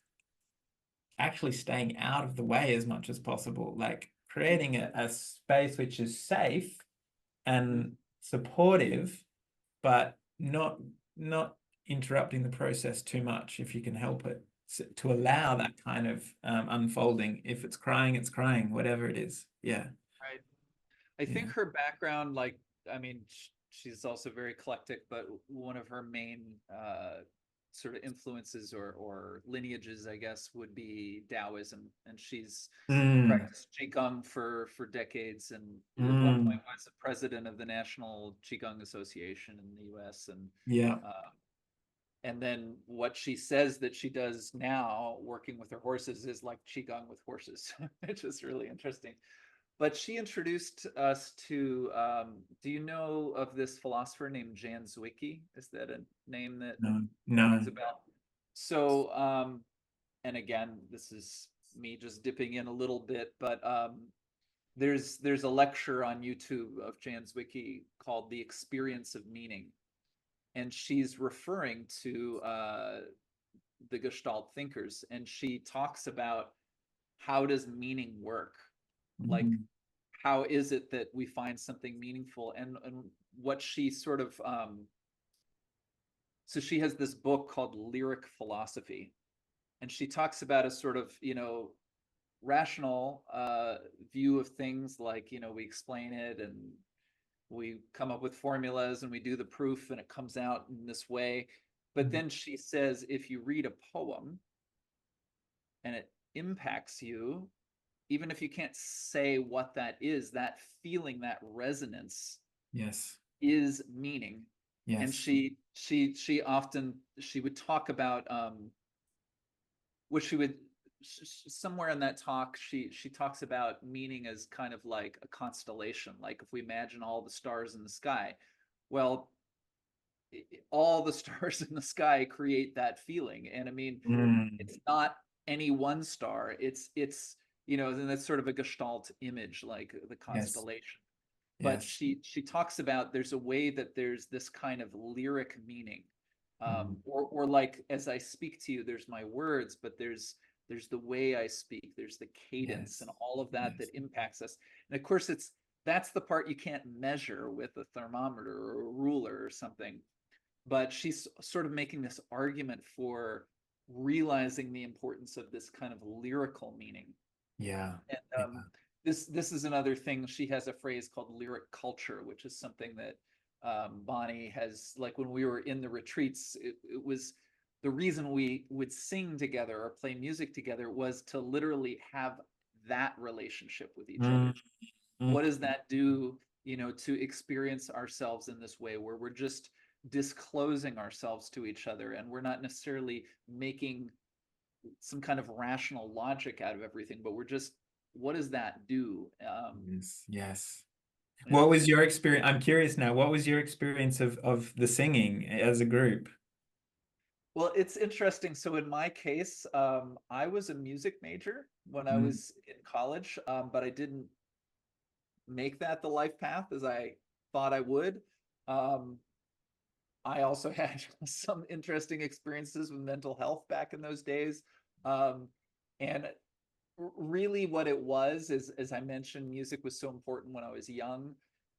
actually staying out of the way as much as possible, like creating a space which is safe and supportive, but not interrupting the process too much if you can help it, so, to allow that kind of unfolding. If it's crying, it's crying, whatever it is. Yeah. Right. I think Yeah. her background, like, I mean, she's also very eclectic, but one of her main sort of influences or lineages, I guess, would be Taoism, and she's Mm, practiced Qigong for decades, and at one point mm, was the president of the National Qigong Association in the U.S. yeah. Uh, and then what she says that she does now, working with her horses, is like Qigong with horses, which is really interesting. But she introduced us to, do you know of this philosopher named Jan Zwicky? Is that a name that No, rings no. a bell? So, and again, this is me just dipping in a little bit, but there's a lecture on YouTube of Jan Zwicky called "The Experience of Meaning," and she's referring to the Gestalt thinkers, and she talks about how does meaning work, like Mm, how is it that we find something meaningful, and what she sort of so she has this book called Lyric Philosophy, and she talks about a sort of rational view of things, like we explain it and we come up with formulas and we do the proof and it comes out in this way. But mm, then she says if you read a poem and it impacts you, even if you can't say what that is, that feeling, that resonance yes. is meaning. And Yes. she would talk about what she would somewhere in that talk she talks about meaning as kind of like a constellation. Like if we imagine all the stars in the sky, well, all the stars in the sky create that feeling. And I mean, Mm, it's not any one star, it's and that's sort of a Gestalt image, like the yes. constellation. But Yes. she talks about there's a way that there's this kind of lyric meaning, Mm, or like as I speak to you, there's my words, but there's the way I speak, there's the cadence yes. and all of that Yes. that impacts us. And of course, that's the part you can't measure with a thermometer or a ruler or something. But she's sort of making this argument for realizing the importance of this kind of lyrical meaning. Yeah. And Yeah. this is another thing. She has a phrase called lyric culture, which is something that Bonnie has. Like when we were in the retreats, it was the reason we would sing together or play music together was to literally have that relationship with each Mm, other. mm, What does that do, to experience ourselves in this way where we're just disclosing ourselves to each other, and we're not necessarily making some kind of rational logic out of everything, but we're just, what does that do? yes. Yes. What And was your experience? I'm curious now. What was your experience of the singing as a group? Well, it's interesting. So in my case, I was a music major when I Mm, was in college, but I didn't make that the life path as I thought I would. Um, I also had some interesting experiences with mental health back in those days. Um, and really what it was is, as I mentioned, music was so important when I was young.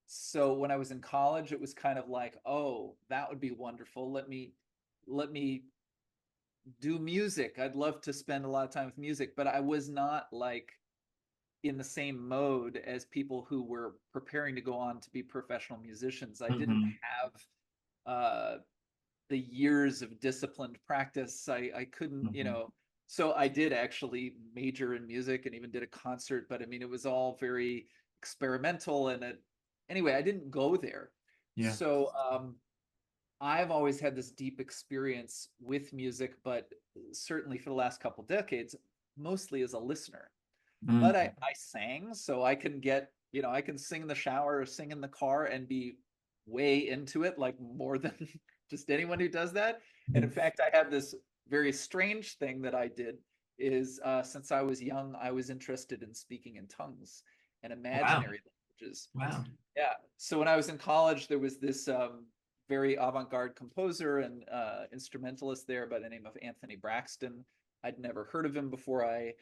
So when I was in college, it was kind of like, oh, that would be wonderful. Let me do music. I'd love to spend a lot of time with music, but I was not like in the same mode as people who were preparing to go on to be professional musicians. I didn't mhm, have uh, the years of disciplined practice. I couldn't, mhm. so I did actually major in music and even did a concert, but I mean, it was all very experimental anyway, I didn't go there. Yeah. So I've always had this deep experience with music, but certainly for the last couple decades, mostly as a listener. But Mm, I sang, so I can get, I can sing in the shower or sing in the car and be way into it, like more than just anyone who does that. And in fact, I have this very strange thing that I did is since I was young, I was interested in speaking in tongues and wow. imaginary languages. Wow. Yeah. So when I was in college, there was this very avant-garde composer and instrumentalist there by the name of Anthony Braxton. I'd never heard of him before I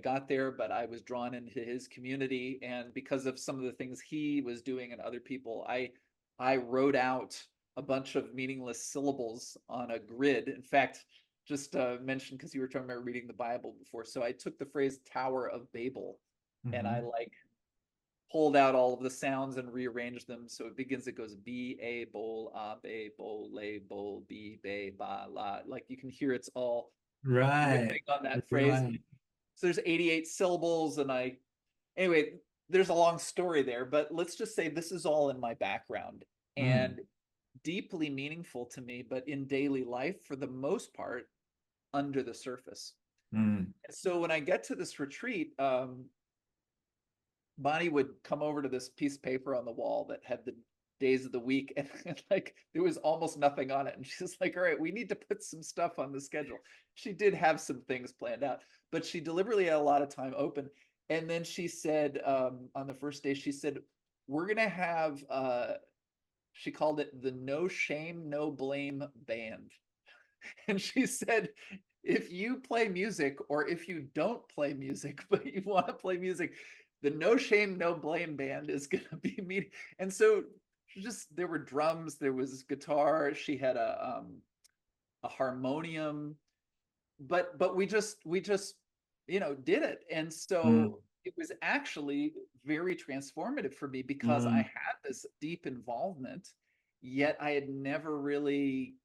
got there, but I was drawn into his community, and because of some of the things he was doing and other people, I wrote out a bunch of meaningless syllables on a grid. In fact, just mentioned because you were talking about reading the Bible before, so I took the phrase Tower of Babel and I Mhm. like pulled out all of the sounds and rearranged them. So it begins, it goes B, A, bol, A, be, bol, le, bol, B, be, ba, la. Like you can hear it's all Right. riffing on that phrase. Right. So there's 88 syllables. Anyway, there's a long story there, but let's just say this is all in my background Mm, and deeply meaningful to me, but in daily life, for the most part, under the surface. mm. And so when I get to this retreat, Bonnie would come over to this piece of paper on the wall that had the days of the week and like there was almost nothing on it. And she's like, all right, we need to put some stuff on the schedule. She did have some things planned out, but she deliberately had a lot of time open. And then she said, on the first day, she said, we're going to have, she called it the No Shame, No Blame Band. And she said, if you play music or if you don't play music, but you want to play music, the No Shame, No Blame band is going to be me. And so just there were drums, there was guitar, she had a harmonium, but we just did it. And Mm, so it was actually very transformative for me because I mm, had this deep involvement, yet I had never really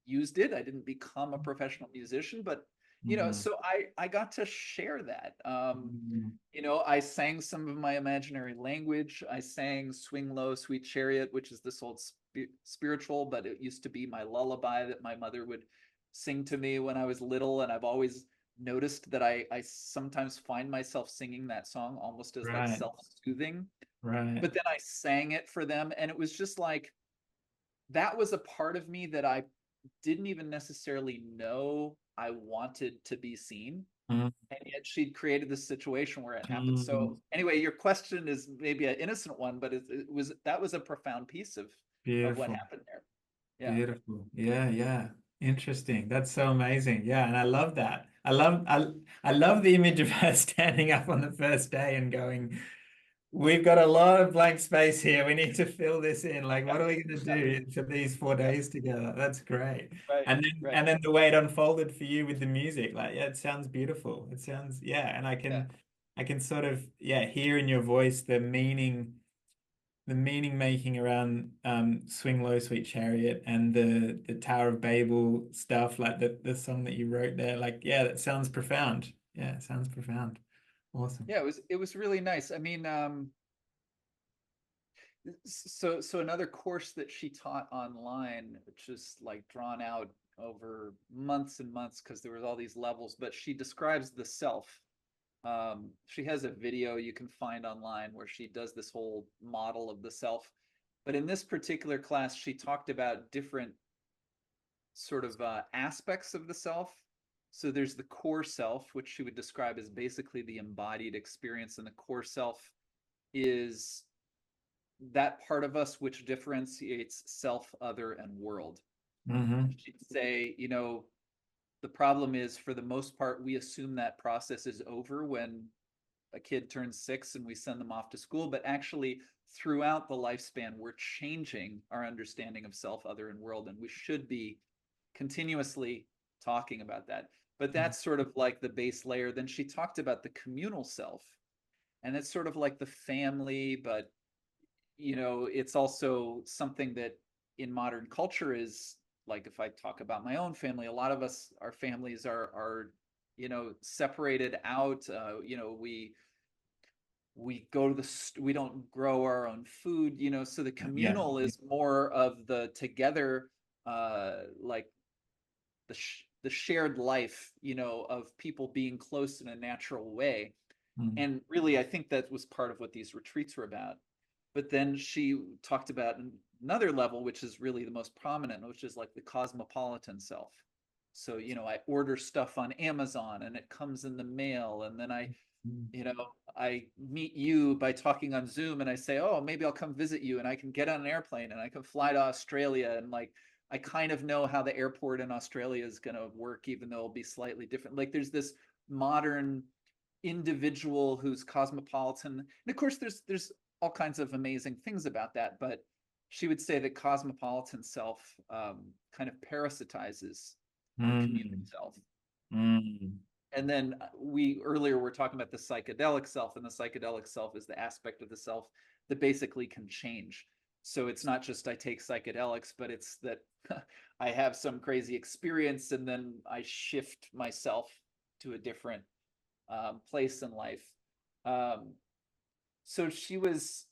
used it. I didn't become a professional musician, but mhm, so I got to share that. mm. I sang some of my imaginary language. I sang Swing Low, Sweet Chariot, which is this old spiritual, but it used to be my lullaby that my mother would sing to me when I was little. And I've always noticed that I sometimes find myself singing that song almost as like Right. self-soothing. Right. But then I sang it for them, and it was just like that was a part of me that I didn't even necessarily know I wanted to be seen. Mm, And yet she'd created this situation where it happened. mm. So anyway, your question is maybe an innocent one, but it was that was a profound piece of what Beautiful. happened there. Yeah. Beautiful. Yeah, yeah. Interesting. That's so amazing. Yeah, and I love that. I love the image of her standing up on the first day and going, we've got a lot of blank space here. We need to fill this in. Like, Yeah. what are we going to Yeah. do for these four Yeah. days together? That's great. Right. Right. And then the way it unfolded for you with the music, like, yeah, it sounds beautiful. It sounds, yeah, and Yeah. I can sort of, yeah, hear in your voice the meaning making around Swing Low, Sweet Chariot and the Tower of Babel stuff, like the song that you wrote there. Like, yeah, that sounds profound. Yeah, it sounds profound. Awesome. Yeah, it was really nice. I mean, so another course that she taught online, which is like drawn out over months and months because there was all these levels, but she describes the self. She has a video you can find online where she does this whole model of the self. But in this particular class, she talked about different sort of aspects of the self. So there's the core self, which she would describe as basically the embodied experience, and the core self is that part of us which differentiates self, other, and world. Mm-hmm. She'd say, the problem is, for the most part, we assume that process is over when a kid turns 6 and we send them off to school, but actually throughout the lifespan, we're changing our understanding of self, other, and world, and we should be continuously talking about that. But that's sort of like the base layer. Then she talked about the communal self, and it's sort of like the family, but it's also something that in modern culture is like, if I talk about my own family, a lot of us, our families are separated out. We go to we don't grow our own food, so the Yeah. communal is more of the together, like the shared life, of people being close in a natural way. Mm. And really, I think that was part of what these retreats were about. But then she talked about another level, which is really the most prominent, which is like the cosmopolitan self. So, I order stuff on Amazon and it comes in the mail, and then Mm. I meet you by talking on Zoom, and I say, oh, maybe I'll come visit you, and I can get on an airplane and I can fly to Australia, and like I kind of know how the airport in Australia is going to work, even though it'll be slightly different. Like there's this modern individual who's cosmopolitan, and of course there's all kinds of amazing things about that, but she would say that cosmopolitan self kind of parasitizes the community Mm. self. Mm. And then we earlier were talking about the psychedelic self, and the psychedelic self is the aspect of the self that basically can change. So it's not just I take psychedelics, but it's that I have some crazy experience and then I shift myself to a different place in life. Um, so she was,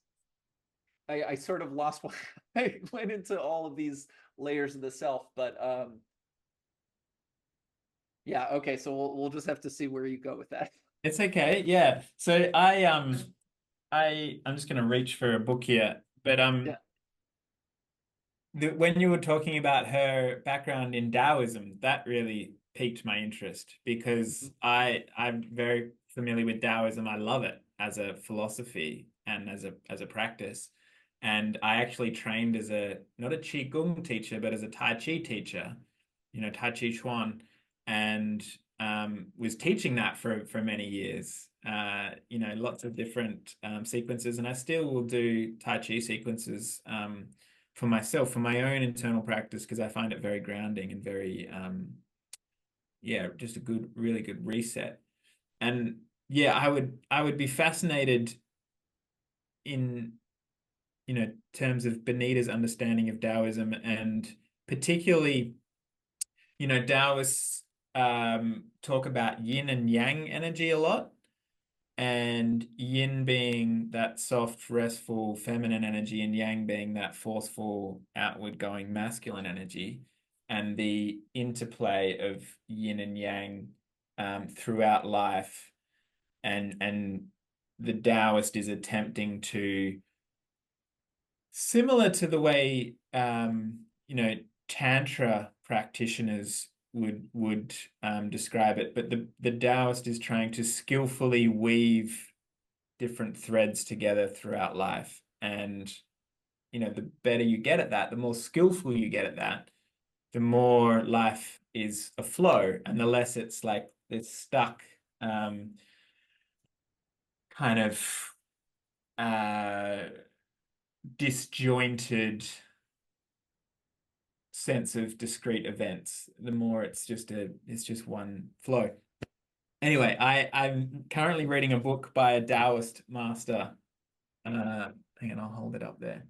I sort of lost what I went into all of these layers of the self, but yeah, okay, so we'll just have to see where you go with that. It's okay. Yeah. So I'm just gonna reach for a book here, but Yeah. when you were talking about her background in Taoism, that really piqued my interest because I'm very familiar with Taoism. I love it as a philosophy and as a practice. And I actually trained as a not a Qigong teacher, but as a Tai Chi teacher, Tai Chi Chuan, and was teaching that for many years. Lots of different sequences, and I still will do Tai Chi sequences. For myself, for my own internal practice, because I find it very grounding and very, yeah, just a really good reset. And yeah, I would be fascinated in, terms of Benita's understanding of Taoism, and particularly, Taoists talk about yin and yang energy a lot. And yin being that soft, restful, feminine energy, and yang being that forceful, outward going masculine energy, and the interplay of yin and yang throughout life. And the Taoist is attempting to, similar to the way Tantra practitioners would describe it, but the Taoist is trying to skillfully weave different threads together throughout life. And the better you get at that, the more skillful you get at that, the more life is a flow, and the less it's like it's stuck, kind of uh disjointed sense of discrete events. The more it's just one flow. Anyway, I'm currently reading a book by a Taoist master. Hang on, I'll hold it up there.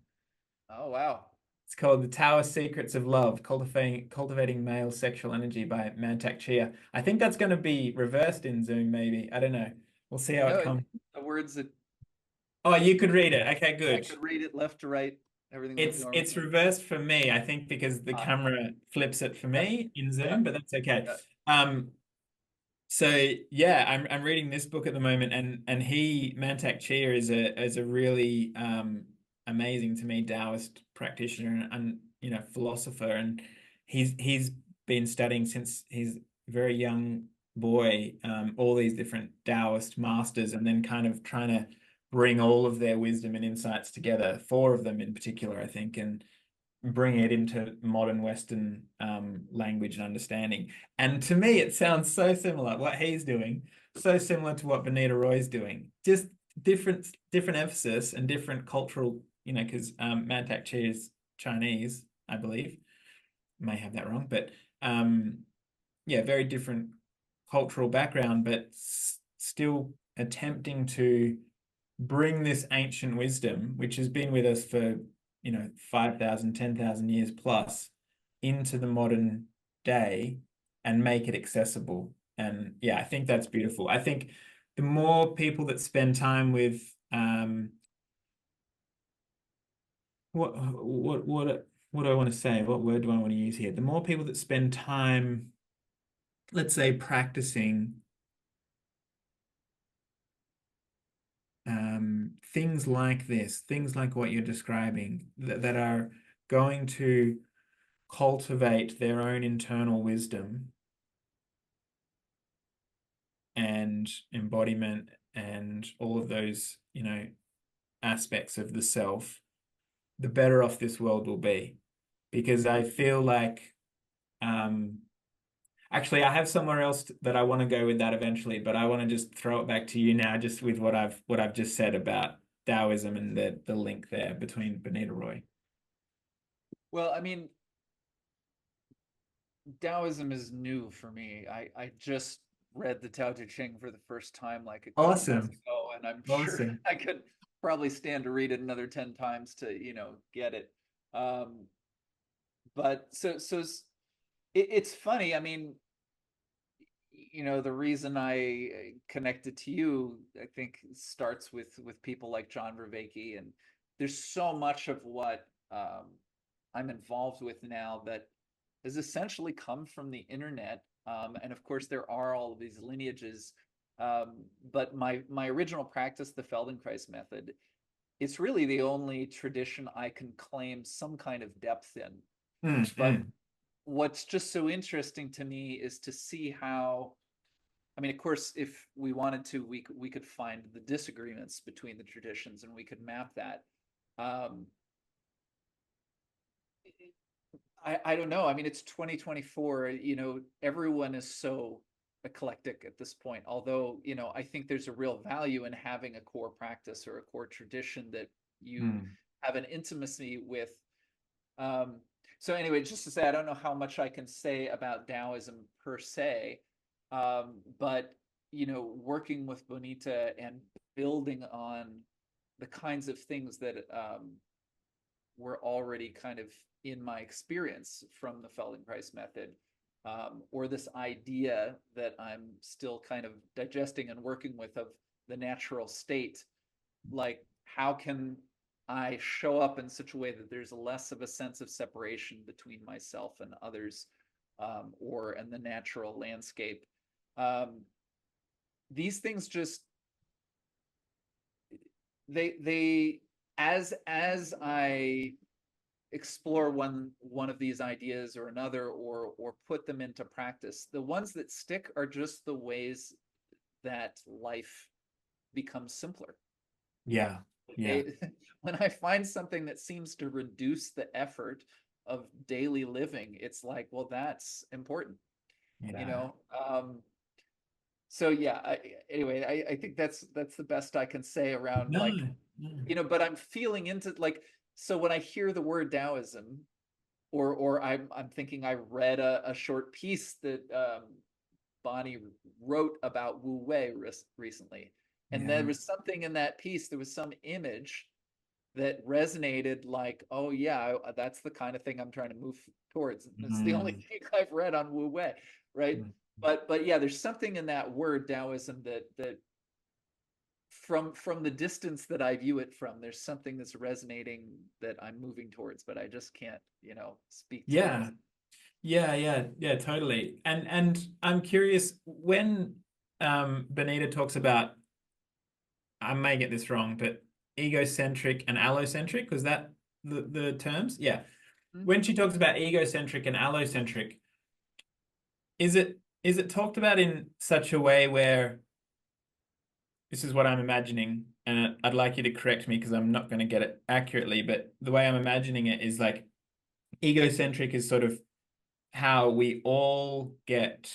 Oh, wow. It's called The Taoist Secrets of Love, Cultivating Male Sexual Energy by Mantak Chia. I think that's going to be reversed in Zoom, maybe. I don't know. We'll see how it No, comes. the words that Oh, you could read it. Okay, I good. could read it left to right. Everything looked normal. It's reversed for me, I think, because the Ah, camera flips it for yeah, me in yeah, Zoom, but that's okay. yeah. Um, so yeah, I'm reading this book at the moment, and Mantak Chia is a really amazing to me Taoist practitioner and philosopher, and he's been studying since he's a very young boy, all these different Taoist masters, and then kind of trying to bring all of their wisdom and insights together, four of them in particular, I think, and bring it into modern Western language and understanding. And to me, it sounds so similar. What he's doing, so similar to what Benita Roy's doing. Just different emphasis and different cultural, because Mantak Chi is Chinese, I believe. May have that wrong, but yeah, very different cultural background, but still attempting to bring this ancient wisdom, which has been with us for 5,000, 10,000 years plus, into the modern day and make it accessible. And yeah, I think that's beautiful. I think the more people that spend time with what do I want to say? What word do I want to use here? The more people that spend time, let's say, practicing things like this, things like what you're describing, that are going to cultivate their own internal wisdom and embodiment and all of those, aspects of the self, the better off this world will be. Because I feel like, actually, I have somewhere else that I want to go with that eventually, but I want to just throw it back to you now, just with what I've just said about Taoism and the link there between Benita Roy. Well, I mean, Taoism is new for me. I just read the Tao Te Ching for the first time like a couple months Awesome. ago, and I'm sure Awesome. I could probably stand to read it another 10 times to, get it. But it's funny. I mean, the reason I connected to you, I think, starts with people like John Vervaeke, and there's so much of what I'm involved with now that has essentially come from the internet. And of course, there are all of these lineages. But my original practice, the Feldenkrais method, it's really the only tradition I can claim some kind of depth in. But what's just so interesting to me is to see how, I mean, of course, if we wanted to, we could find the disagreements between the traditions and we could map that. I don't know. I mean, it's 2024, everyone is so eclectic at this point. Although, I think there's a real value in having a core practice or a core tradition that you have an intimacy with. So anyway, just to say, I don't know how much I can say about Taoism per se, but working with Bonita and building on the kinds of things that were already kind of in my experience from the Feldenkrais method, or this idea that I'm still kind of digesting and working with of the natural state. Like, how can I show up in such a way that there's less of a sense of separation between myself and others, or in the natural landscape? These things just they as I explore one of these ideas or another, or put them into practice, the ones that stick are just the ways that life becomes simpler. Yeah. Yeah. When I find something that seems to reduce the effort of daily living, it's like, well, that's important. Yeah. So yeah, anyway, I think that's the best I can say around, No. like, but I'm feeling into, like, so when I hear the word Taoism, or I'm thinking, I read a short piece that Bonnie wrote about Wu Wei recently, and Yeah. there was something in that piece, there was some image that resonated, like, oh yeah, that's the kind of thing I'm trying to move towards. It's the only thing I've read on Wu Wei, right? But yeah, there's something in that word Taoism that from the distance that I view it from, there's something that's resonating that I'm moving towards, but I just can't, speak to Yeah. it. Yeah, totally. And I'm curious, when Benita talks about, I may get this wrong, but egocentric and allocentric, was that the terms? Yeah. Mm-hmm. When she talks about egocentric and allocentric, is it talked about in such a way where, this is what I'm imagining, and I'd like you to correct me because I'm not going to get it accurately, but the way I'm imagining it is like egocentric is sort of how we all get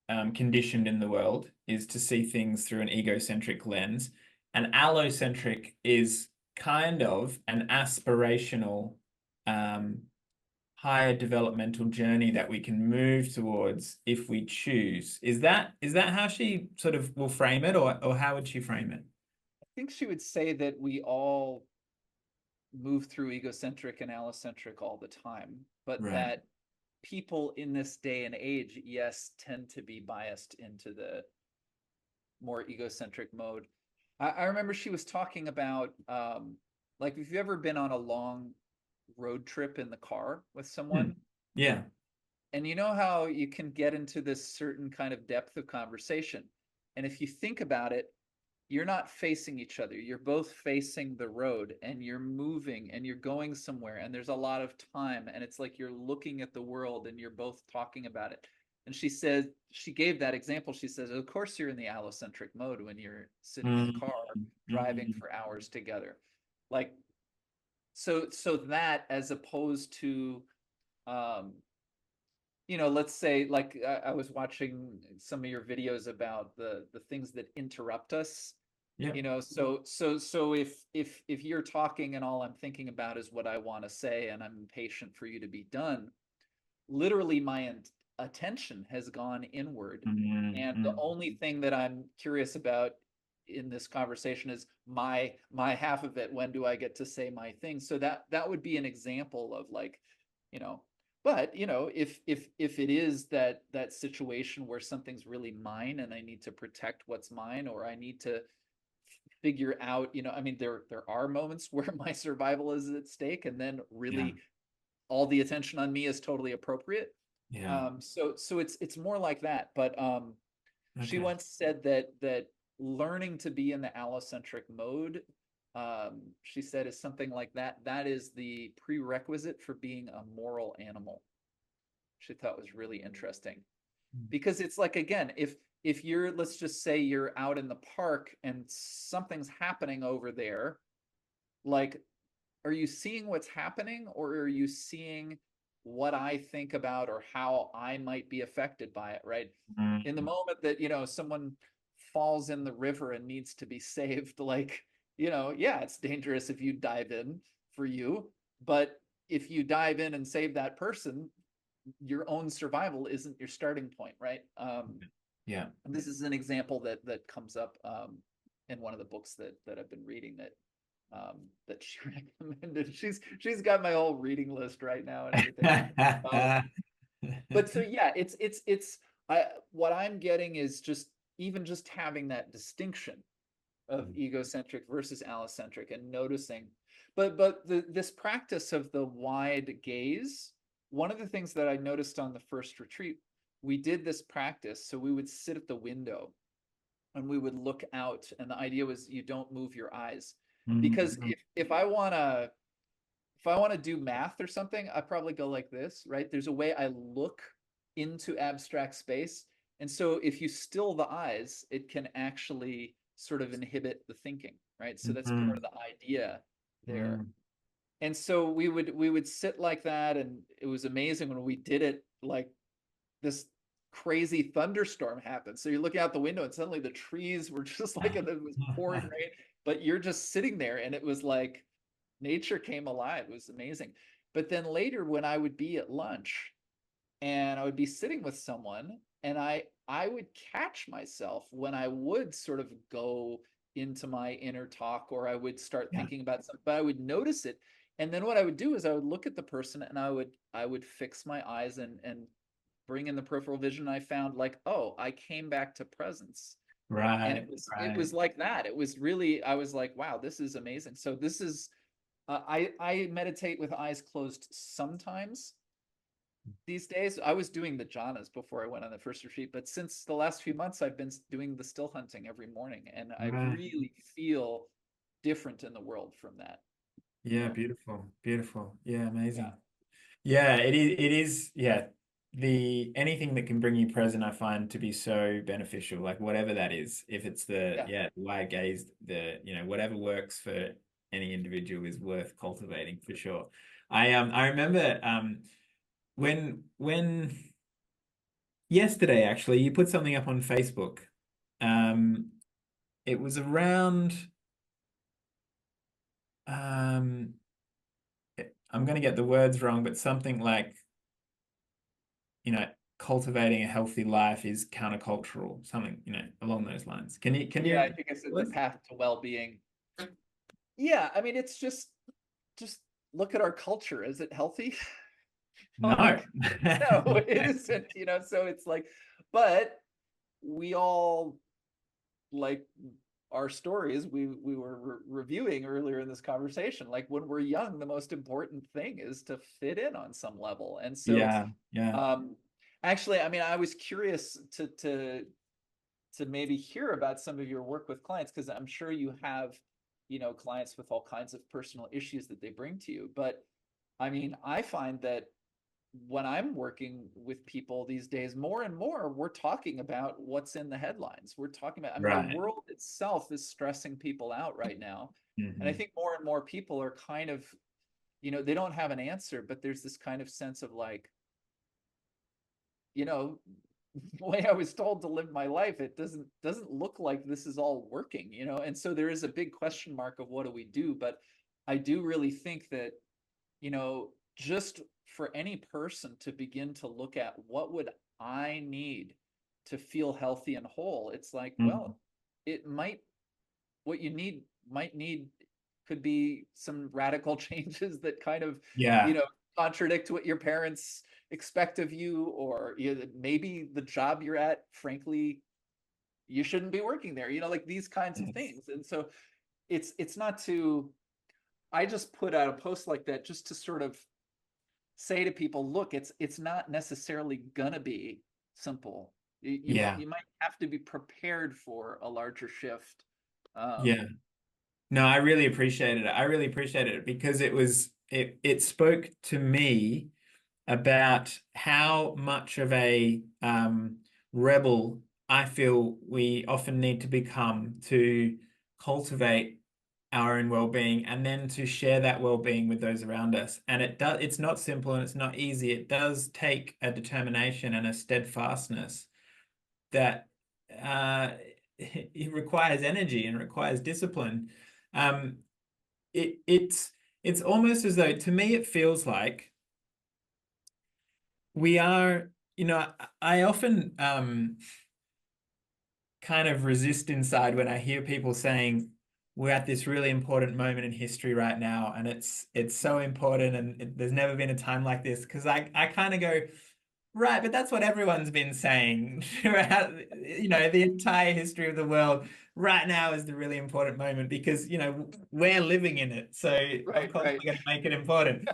conditioned in the world, is to see things through an egocentric lens, and allocentric is kind of an aspirational um, higher developmental journey that we can move towards if we choose. Is that how she sort of will frame it, or how would she frame it? I think she would say that we all move through egocentric and allocentric all the time, but Right. that people in this day and age, yes, tend to be biased into the more egocentric mode. I remember she was talking about like if you've ever been on a long road trip in the car with Hmm. someone, Yeah. and you know how you can get into this certain kind of depth of conversation. And if you think about it, you're not facing each other. You're both facing the road and you're moving and you're going somewhere and there's a lot of time and it's like you're looking at the world and you're both talking about it. And she said, she gave that example. She says, of course you're in the allocentric mode when you're sitting in the Mm, car driving mm, for hours together. Like so that as opposed to um let's say like I was watching some of your videos about the things that interrupt us, yeah. so if you're talking and all I'm thinking about is what I want to say and I'm impatient for you to be done, literally my attention has gone inward, Mm, and the mm, only thing that I'm curious about in this conversation is my half of it. When do I get to say my thing? So that would be an example of like, you know but if it is that situation where something's really mine and I need to protect what's mine, or I need to figure out, I mean, there are moments where my survival is at stake, and then yeah. really all the attention on me is totally appropriate. Yeah. So it's more like that. But she Okay. once said that learning to be in the allocentric mode, she said, is something like that is the prerequisite for being a moral animal. She thought was really interesting, because it's like, again, if you're, let's just say you're out in the park and something's happening over there, like, are you seeing what's happening, or are you seeing what I think about or how I might be affected by it, right? In the Mm, moment that, someone falls in the river and needs to be saved, like, yeah, it's dangerous if you dive in for you, but if you dive in and save that person, your own survival isn't your starting point, right? yeah. This is an example that comes up in one of the books that I've been reading, that she recommended. She's got my whole reading list right now and everything. Um, but so yeah, it's what I'm getting is just, even just having that distinction of egocentric versus allocentric and noticing. But this practice of the wide gaze, one of the things that I noticed on the first retreat, we did this practice. So we would sit at the window and we would look out, and the idea was you don't move your eyes, because Mm, if I want to do math or something, I probably go like this, right? There's a way I look into abstract space. And so if you still the eyes, it can actually sort of inhibit the thinking, right? So that's part mm, of the idea there. mm. And so we would sit like that, and it was amazing when we did it. Like, this crazy thunderstorm happened. So you're looking out the window and suddenly the trees were just like, and it was pouring rain, but you're just sitting there and it was like nature came alive. It was amazing. But then later, when I would be at lunch and I would be sitting with someone, and I would catch myself when I would sort of go into my inner talk, or I would start Yeah. thinking about something, but I would notice it. And then what I would do is I would look at the person and I would fix my eyes and bring in the peripheral vision. I found like, oh, I came back to presence. And Right. it was Right. like that. It was really, I was like, wow, this is amazing. So this is I meditate with eyes closed sometimes these days. I was doing the jhanas before I went on the first retreat, but since the last few months, I've been doing the still hunting every morning, and I Right. really feel different in the world from that. You Yeah. know, Beautiful. Beautiful. Yeah. yeah. Amazing. Yeah. It is. It is. Yeah. anything that can bring you present, I find to be so beneficial, like whatever that is. If it's the, Yeah. wide gaze, whatever works for any individual is worth cultivating for sure. I remember when yesterday actually you put something up on Facebook. Um it was around um I'm gonna get the words wrong, but something like, you know, cultivating a healthy life is countercultural, something, along those lines. Can Yeah, I you? think I said the path to well-being. Yeah, I mean, it's just look at our culture. Is it healthy? No. Like, no, it isn't, so it's like, but we all, like, our stories we were reviewing earlier in this conversation, like when we're young, the most important thing is to fit in on some level. And so Yeah, yeah, actually, I mean, I was curious to maybe hear about some of your work with clients, because I'm sure you have, clients with all kinds of personal issues that they bring to you. But I mean, I find that when I'm working with people these days, more and more, we're talking about what's in the headlines. We're talking about, I mean, the right. world itself is stressing people out right now. And I Hmm. think more and more people are kind of, they don't have an answer, but there's this kind of sense of like, you know, the way I was told to live my life, it doesn't look like this is all working, and so there is a big question mark of what do we do. But I do really think that, just for any person to begin to look at what would I need to feel healthy and whole, it's like, Hmm. well, it might, what you need might need could be some radical changes that kind of, you Yeah, know, contradict what your parents expect of you, or maybe the job you're at, frankly, you shouldn't be working there, like these kinds of yes. things. And so it's not to, I just put out a post like that just to sort of say to people, look, it's not necessarily gonna be simple. Yeah, You might have to be prepared for a larger shift. yeah. No, I really appreciated it. I really appreciated it because it spoke to me about how much of a rebel I feel we often need to become to cultivate our own well-being and then to share that well-being with those around us. And it's not simple and it's not easy. It does take a determination and a steadfastness that it requires energy and requires discipline. Um, it's almost as though, to me, it feels like we are, I often kind of resist inside when I hear people saying we're at this really important moment in history right now, and it's so important, and there's never been a time like this. Because I kind of go, right, but that's what everyone's been saying throughout, the entire history of the world. Right now is the really important moment because, we're living in it. So of Right, course right. we're going to make it important.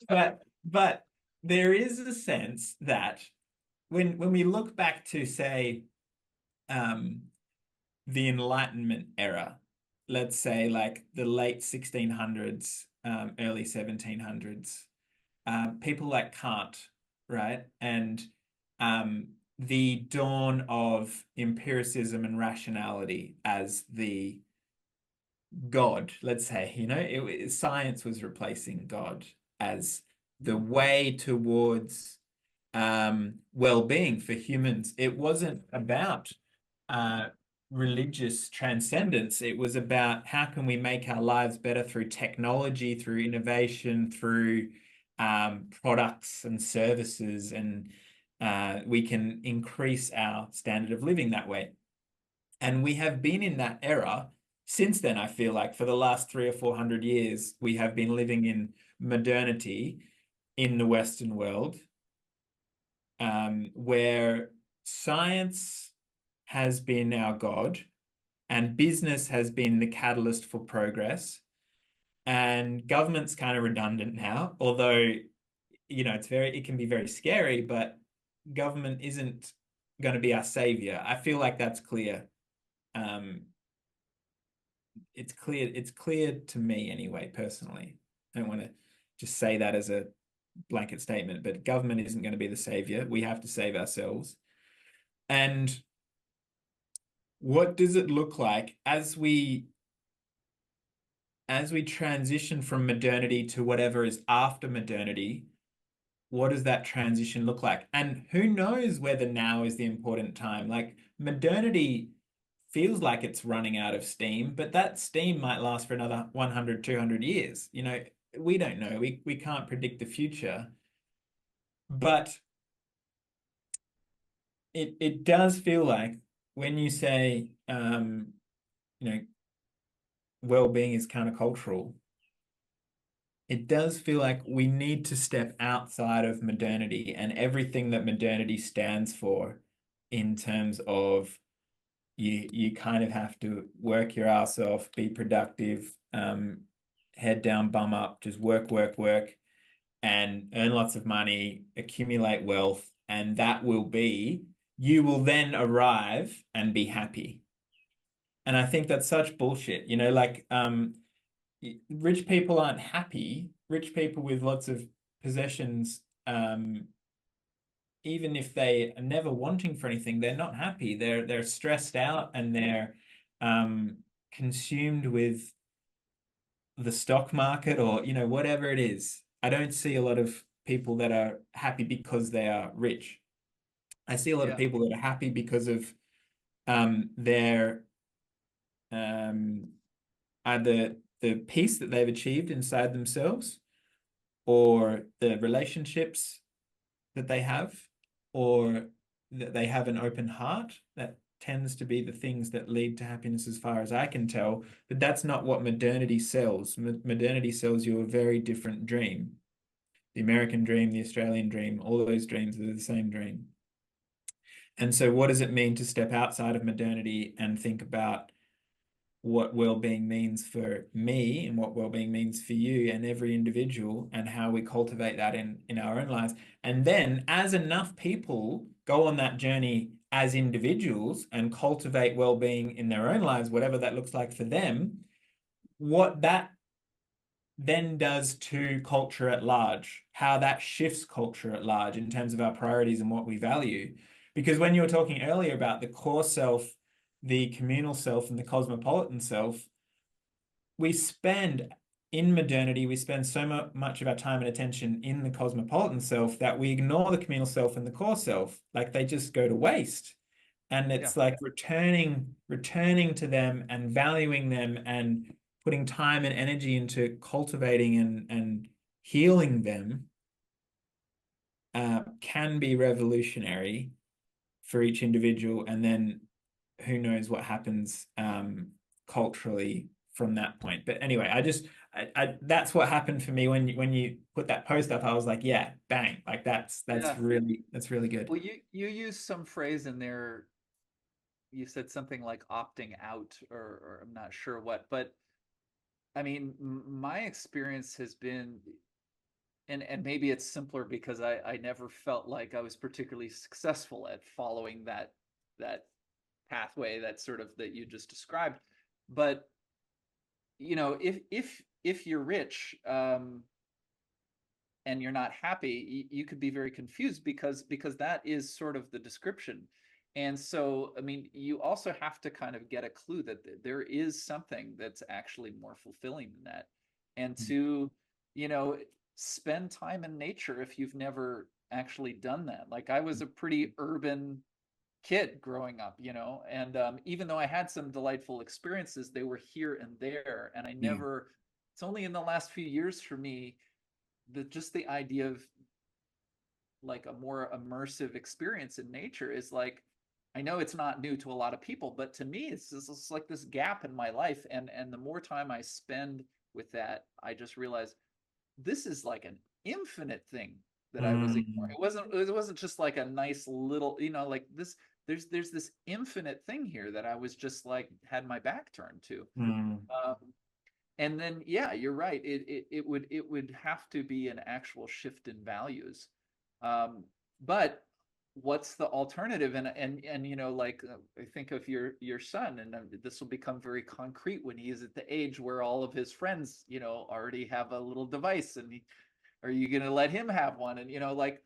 But there is a sense that when we look back to, say, um, the Enlightenment era, let's say like the late 1600s, early 1700s, people like Kant, right? And um, the dawn of empiricism and rationality as the God, let's say, science was replacing God as the way towards well-being for humans. It wasn't about uh, religious transcendence. It was about how can we make our lives better through technology, through innovation, through products and services, and we can increase our standard of living that way. And we have been in that era since then. I feel like for the last 300 or 400 years, we have been living in modernity in the Western world, where science has been our God and business has been the catalyst for progress. And government's kind of redundant now, although, it can be very scary, but government isn't going to be our savior. I feel like that's clear. Um, it's clear to me anyway, personally. I don't want to just say that as a blanket statement, but government isn't going to be the savior. We have to save ourselves. And what does it look like as we transition from modernity to whatever is after modernity? What does that transition look like? And who knows whether now is the important time? Like modernity feels like it's running out of steam, but that steam might last for another 100, 200 years. You know, we don't know. We can't predict the future. But it does feel like when you say you know, well-being is countercultural, it does feel like we need to step outside of modernity and everything that modernity stands for in terms of you kind of have to work your ass off, be productive, head down, bum up, just work, work, work, and earn lots of money, accumulate wealth, and that will be, you will then arrive and be happy. And I think that's such bullshit. You know, like rich people aren't happy. Rich people with lots of possessions, even if they are never wanting for anything, they're not happy. They're stressed out and they're consumed with the stock market or, you know, whatever it is. I don't see a lot of people that are happy because they are rich. I see a lot of Yeah. people that are happy because of their either the peace that they've achieved inside themselves or the relationships that they have, or that they have an open heart. That tends to be the things that lead to happiness as far as I can tell. But that's not what modernity sells. Modernity sells you a very different dream. The American dream, the Australian dream, all of those dreams are the same dream. And so what does it mean to step outside of modernity and think about what well-being means for me and what well-being means for you and every individual, and how we cultivate that in our own lives? And then as enough people go on that journey as individuals and cultivate well-being in their own lives, whatever that looks like for them, what that then does to culture at large, how that shifts culture at large in terms of our priorities and what we value. Because when you were talking earlier about the core self, the communal self, and the cosmopolitan self, we spend in modernity, we spend so much of our time and attention in the cosmopolitan self that we ignore the communal self and the core self. Like they just go to waste. And Yeah. it's like returning to them and valuing them and putting time and energy into cultivating and healing them can be revolutionary for each individual. And then who knows what happens culturally from that point. But anyway, that's what happened for me when you put that post up. I was like, yeah, bang, like that's Yeah. really good. Well, you used some phrase in there. You said something like opting out, or I'm not sure what, but I mean, my experience has been, and maybe it's simpler because I never felt like I was particularly successful at following that pathway, that sort of that you just described. But you know, if you're rich, and you're not happy, you could be very confused because that is sort of the description. And so, I mean, you also have to kind of get a clue that there is something that's actually more fulfilling than that. And to, you know, spend time in nature if you've never actually done that. Like I was a pretty urban kid growing up, you know, and even though I had some delightful experiences, they were here and there. And I Yeah. never, it's only in the last few years for me, just the idea of like a more immersive experience in nature is like, I know it's not new to a lot of people, but to me it's like this gap in my life, and the more time I spend with that, I just realize this is like an infinite thing that I was ignoring. Mm, It wasn't just like a nice little, you know, like this, there's this infinite thing here that I was just like had my back turned to. mm, um, and then yeah, you're right, it would have to be an actual shift in values. um but what's the alternative? And you know, like I think of your son, and this will become very concrete when he is at the age where all of his friends, you know, already have a little device, and are you going to let him have one? And, you know, like,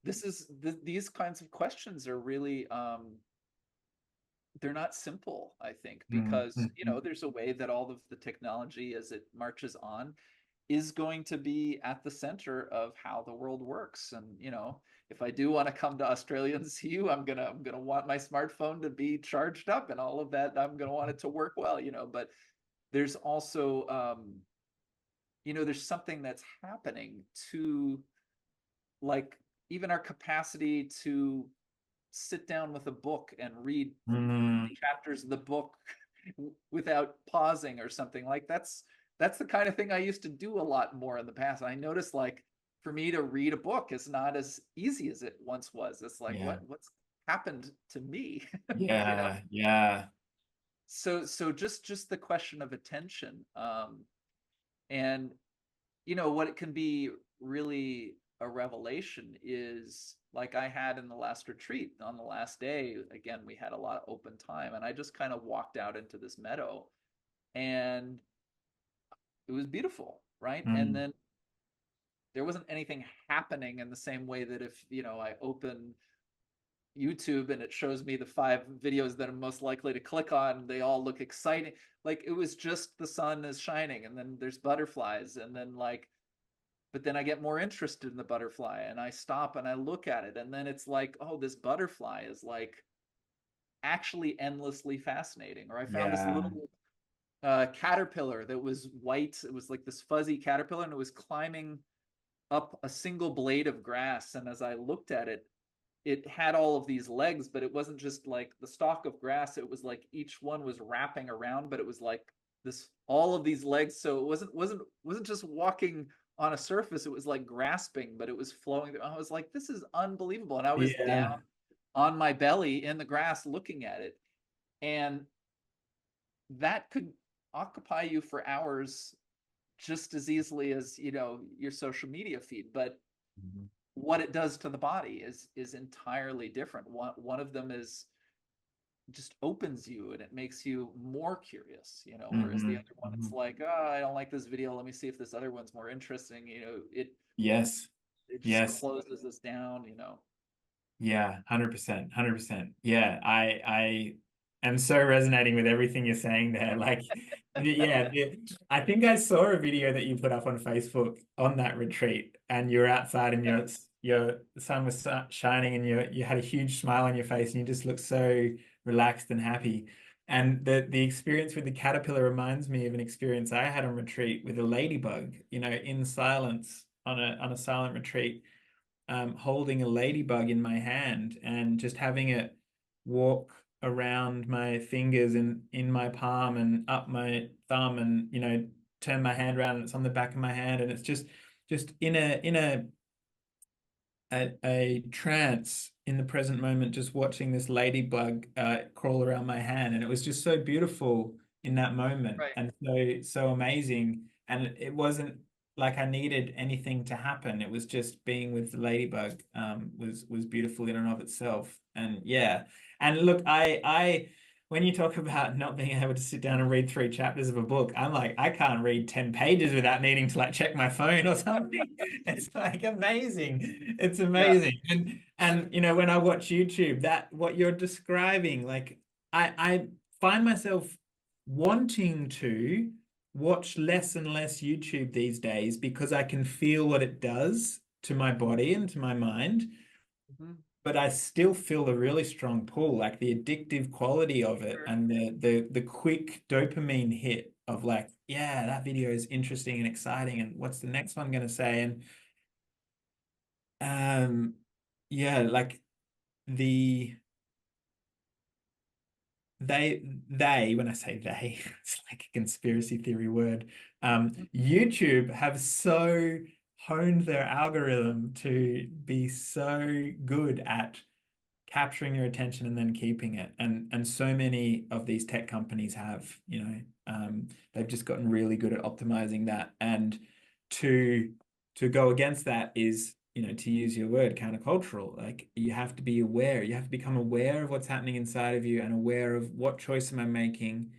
these kinds of questions are really, they're not simple, I think, because, you know, there's a way that all of the technology as it marches on is going to be at the center of how the world works. And, you know, if I do want to come to Australia and see you, I'm gonna want my smartphone to be charged up and all of that. I'm gonna want it to work well, you know. But there's also, you know, there's something that's happening to, like, even our capacity to sit down with a book and read chapters of the book without pausing or something. Like, that's the kind of thing I used to do a lot more in the past. I noticed, like, for me to read a book is not as easy as it once was. It's like, Yeah. what's happened to me? You know? Yeah. Yeah. So just the question of attention, and, you know, what it can be really a revelation is, like I had in the last retreat, on the last day, again, we had a lot of open time, and I just kind of walked out into this meadow, and it was beautiful, right? And then there wasn't anything happening in the same way that if, you know, I open YouTube and it shows me the 5 videos that I'm most likely to click on, they all look exciting. Like, it was just the sun is shining, and then there's butterflies, and then, like, but then I get more interested in the butterfly, and I stop and I look at it, and then it's like, oh, this butterfly is, like, actually endlessly fascinating. Or I found this Yeah. little caterpillar that was white. It was like this fuzzy caterpillar, and it was climbing up a single blade of grass. And as I looked at it, it had all of these legs, but it wasn't just like the stalk of grass. It was like each one was wrapping around, but it was like this, all of these legs. So it wasn't just walking on a surface. It was like grasping, but it was flowing. I was like, this is unbelievable. And I was down Yeah. on my belly in the grass looking at it. And that could occupy you for hours just as easily as, you know, your social media feed. But what it does to the body is entirely different. One of them is just opens you and it makes you more curious, you know, whereas the other one, it's like, oh, I don't like this video, let me see if this other one's more interesting. You know, Yes. it just Yes. closes us down, you know. Yeah, 100%, 100%. Yeah, I am so resonating with everything you're saying there. Like, I think I saw a video that you put up on Facebook on that retreat, and you were outside and your sun was shining, and you had a huge smile on your face, and you just looked so relaxed and happy. And the experience with the caterpillar reminds me of an experience I had on retreat with a ladybug, you know, in silence on a silent retreat, holding a ladybug in my hand and just having it walk around my fingers and in my palm and up my thumb, and, you know, turn my hand around and it's on the back of my hand, and it's just in a trance in the present moment, just watching this ladybug crawl around my hand. And it was just so beautiful in that moment, Right. and so amazing. And it wasn't like I needed anything to happen. It was just being with the ladybug, was beautiful in and of itself. And yeah. And look, I when you talk about not being able to sit down and read 3 chapters of a book, I'm like, I can't read 10 pages without needing to, like, check my phone or something. It's like amazing. It's Yeah. amazing. And you know, when I watch YouTube, that what you're describing, like, I find myself wanting to watch less and less YouTube these days because I can feel what it does to my body and to my mind, Mhm. but I still feel a really strong pull, like the addictive quality of it, Sure. and the quick dopamine hit of, like, yeah, that video is interesting and exciting, and what's the next one going to say? And yeah, like the they when I say they, it's like a conspiracy theory word. YouTube have so honed their algorithm to be so good at capturing your attention and then keeping it, and so many of these tech companies have, you know, they've just gotten really good at optimizing that. And to go against that is, you know, to use your word, countercultural. Like, you have to be aware, you have to become aware of what's happening inside of you, and aware of what choice am I making,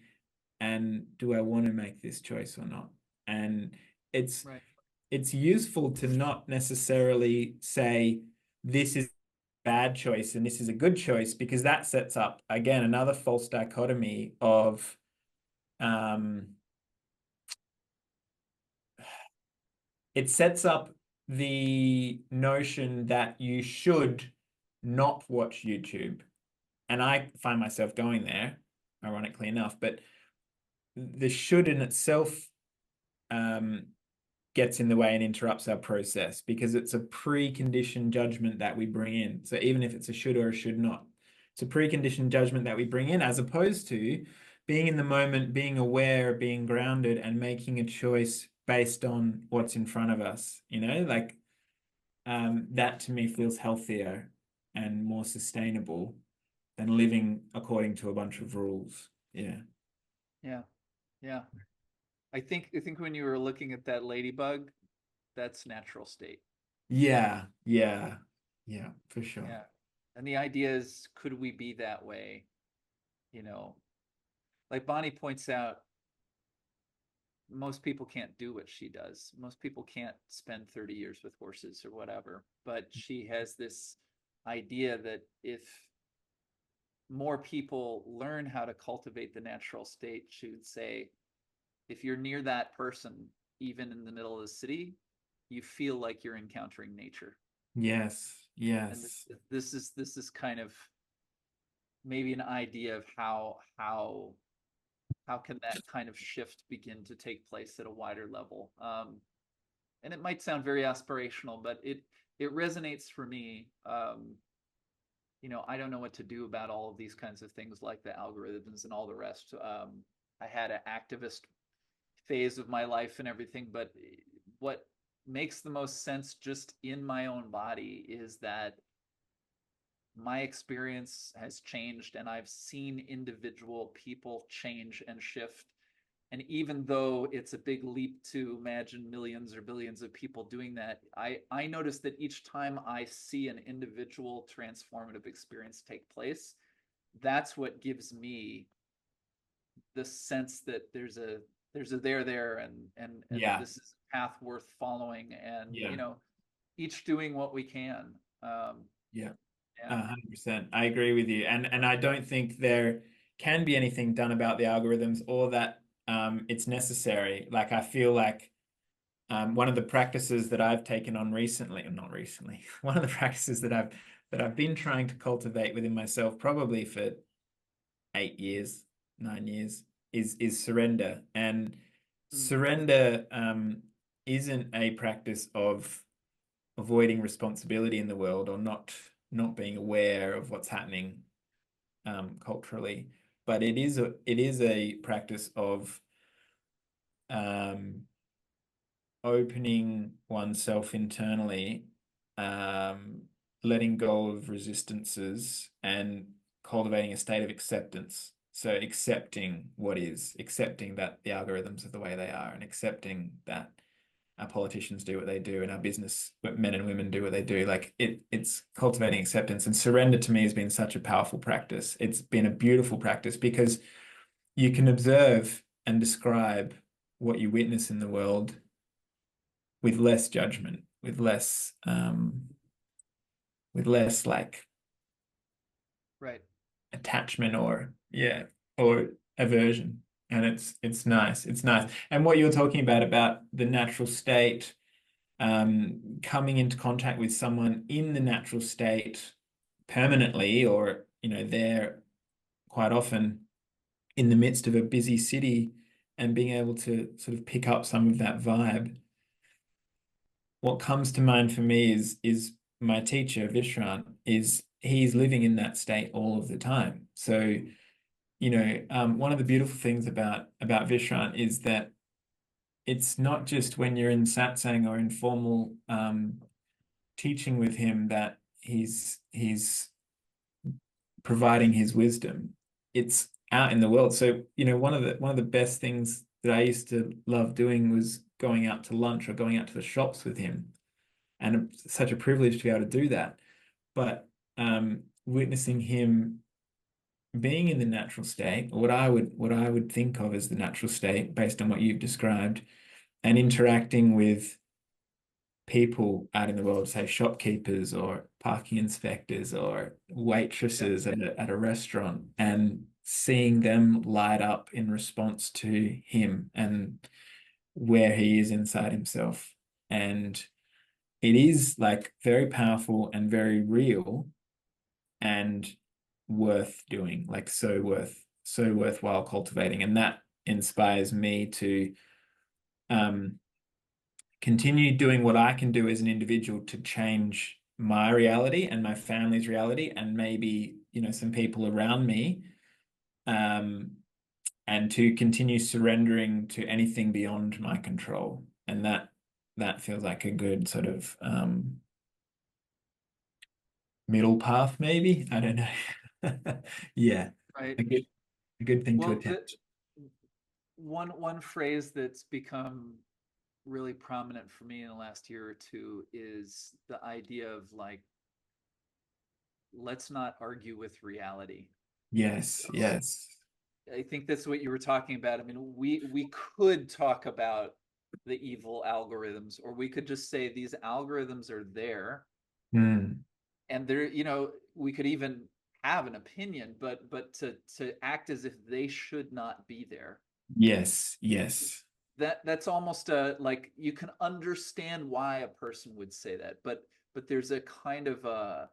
and do I want to make this choice or not. And it's Right. it's useful to not necessarily say this is a bad choice and this is a good choice, because that sets up again another false dichotomy of it sets up the notion that you should not watch YouTube. And I find myself going there, ironically enough, but the should in itself gets in the way and interrupts our process, because it's a preconditioned judgment that we bring in. So even if it's a should or a should not, it's a preconditioned judgment that we bring in, as opposed to being in the moment, being aware, being grounded, and making a choice based on what's in front of us. Like that to me feels healthier and more sustainable than living according to a bunch of rules. Yeah. Yeah. Yeah. I think when you were looking at that ladybug, that's natural state. Yeah. Yeah. Yeah, for sure. Yeah. And the idea is, could we be that way? Like Bonnie points out, most people can't do what she does. Most people can't spend 30 years with horses or whatever. But she has this idea that if more people learn how to cultivate the natural state, she would say, if you're near that person, even in the middle of the city, you feel like you're encountering nature. Yes. And Yes. this is kind of maybe an idea of how can that kind of shift begin to take place at a wider level. And it might sound very aspirational, but it resonates for me. I don't know what to do about all of these kinds of things, like the algorithms and all the rest. I had an activist phase of my life and everything, but what makes the most sense just in my own body is that my experience has changed, and I've seen individual people change and shift. And even though it's a big leap to imagine millions or billions of people doing that, I notice that each time I see an individual transformative experience take place, that's what gives me the sense that there's a there, and Yeah. this is a path worth following, and Yeah. each doing what we can. Yeah. Yeah. 100%. I agree with you. And I don't think there can be anything done about the algorithms, or that it's necessary. Like I feel like one of the practices that I've taken on recently, or not recently, one of the practices that I've been trying to cultivate within myself probably for 8 years, 9 years, is surrender. And surrender isn't a practice of avoiding responsibility in the world, or not being aware of what's happening culturally, but it is a practice of opening oneself internally, letting go of resistances, and cultivating a state of acceptance. So accepting what is, accepting that the algorithms are the way they are, and accepting that our politicians do what they do, and our business men and women do what they do. Like it's cultivating acceptance. And surrender to me has been such a powerful practice. It's been a beautiful practice, because you can observe and describe what you witness in the world with less judgment, with less like Right. attachment, or aversion. And it's nice. It's nice. And what you're talking about the natural state, coming into contact with someone in the natural state permanently, or they're quite often in the midst of a busy city, and being able to sort of pick up some of that vibe. What comes to mind for me is my teacher Vishrant. He's living in that state all of the time. So one of the beautiful things about Vishrant is that it's not just when you're in satsang or informal teaching with him that he's providing his wisdom. It's out in the world. So one of the best things that I used to love doing was going out to lunch or going out to the shops with him, and it's such a privilege to be able to do that. But witnessing him being in the natural state, or what I would think of as the natural state based on what you've described, and interacting with people out in the world, say shopkeepers or parking inspectors or Yeah. waitresses at a restaurant, and seeing them light up in response to him and where he is inside himself. And it is like very powerful and very real and worth doing, like so worthwhile cultivating. And that inspires me to um continue doing what I can do as an individual to change my reality and my family's reality, and maybe, some people around me, um, and to continue surrendering to anything beyond my control. And that feels like a good sort of middle path, maybe. I don't know. Yeah, Right. a good thing to Well, the attempt. one phrase that's become really prominent for me in the last year or two is the idea of like, let's not argue with reality. Yes, So yes. I think that's what you were talking about. I mean, we could talk about the evil algorithms, or we could just say these algorithms are there, Mm, and they're, we could even have an opinion, but to act as if they should not be there, yes, yes. that's almost a, like, you can understand why a person would say that, but there's a kind of a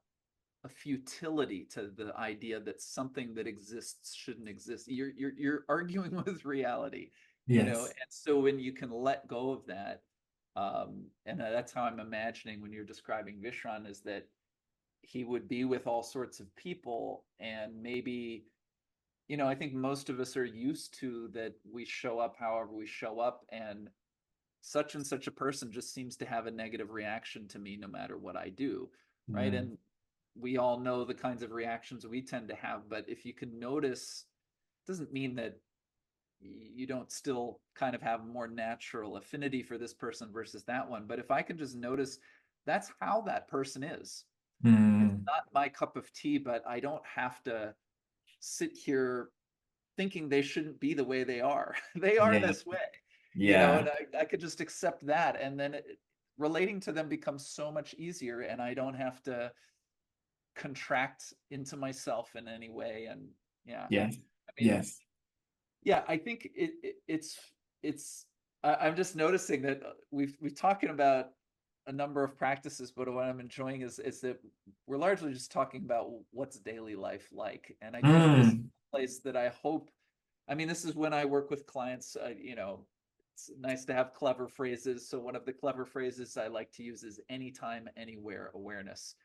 futility to the idea that something that exists shouldn't exist. You're arguing with reality, Yes. and so when you can let go of that, and that's how I'm imagining when you're describing Vishran, is that he would be with all sorts of people, and maybe, I think most of us are used to that we show up however we show up, and such a person just seems to have a negative reaction to me no matter what I do, right? Mm, And we all know the kinds of reactions we tend to have, but if you can notice, it doesn't mean that you don't still kind of have more natural affinity for this person versus that one. But if I can just notice that's how that person is, it's mm, not my cup of tea, but I don't have to sit here thinking they shouldn't be the way they are. They are yeah, this way, yeah, and I could just accept that. And then relating to them becomes so much easier, and I don't have to contract into myself in any way. And yeah, yes, I mean, yes. yeah, I think it's I'm just noticing that we've talking about a number of practices, but what I'm enjoying is that we're largely just talking about what's daily life like. And I think this Mm, place that I hope, I mean, this is when I work with clients, it's nice to have clever phrases. So one of the clever phrases I like to use is anytime, anywhere awareness.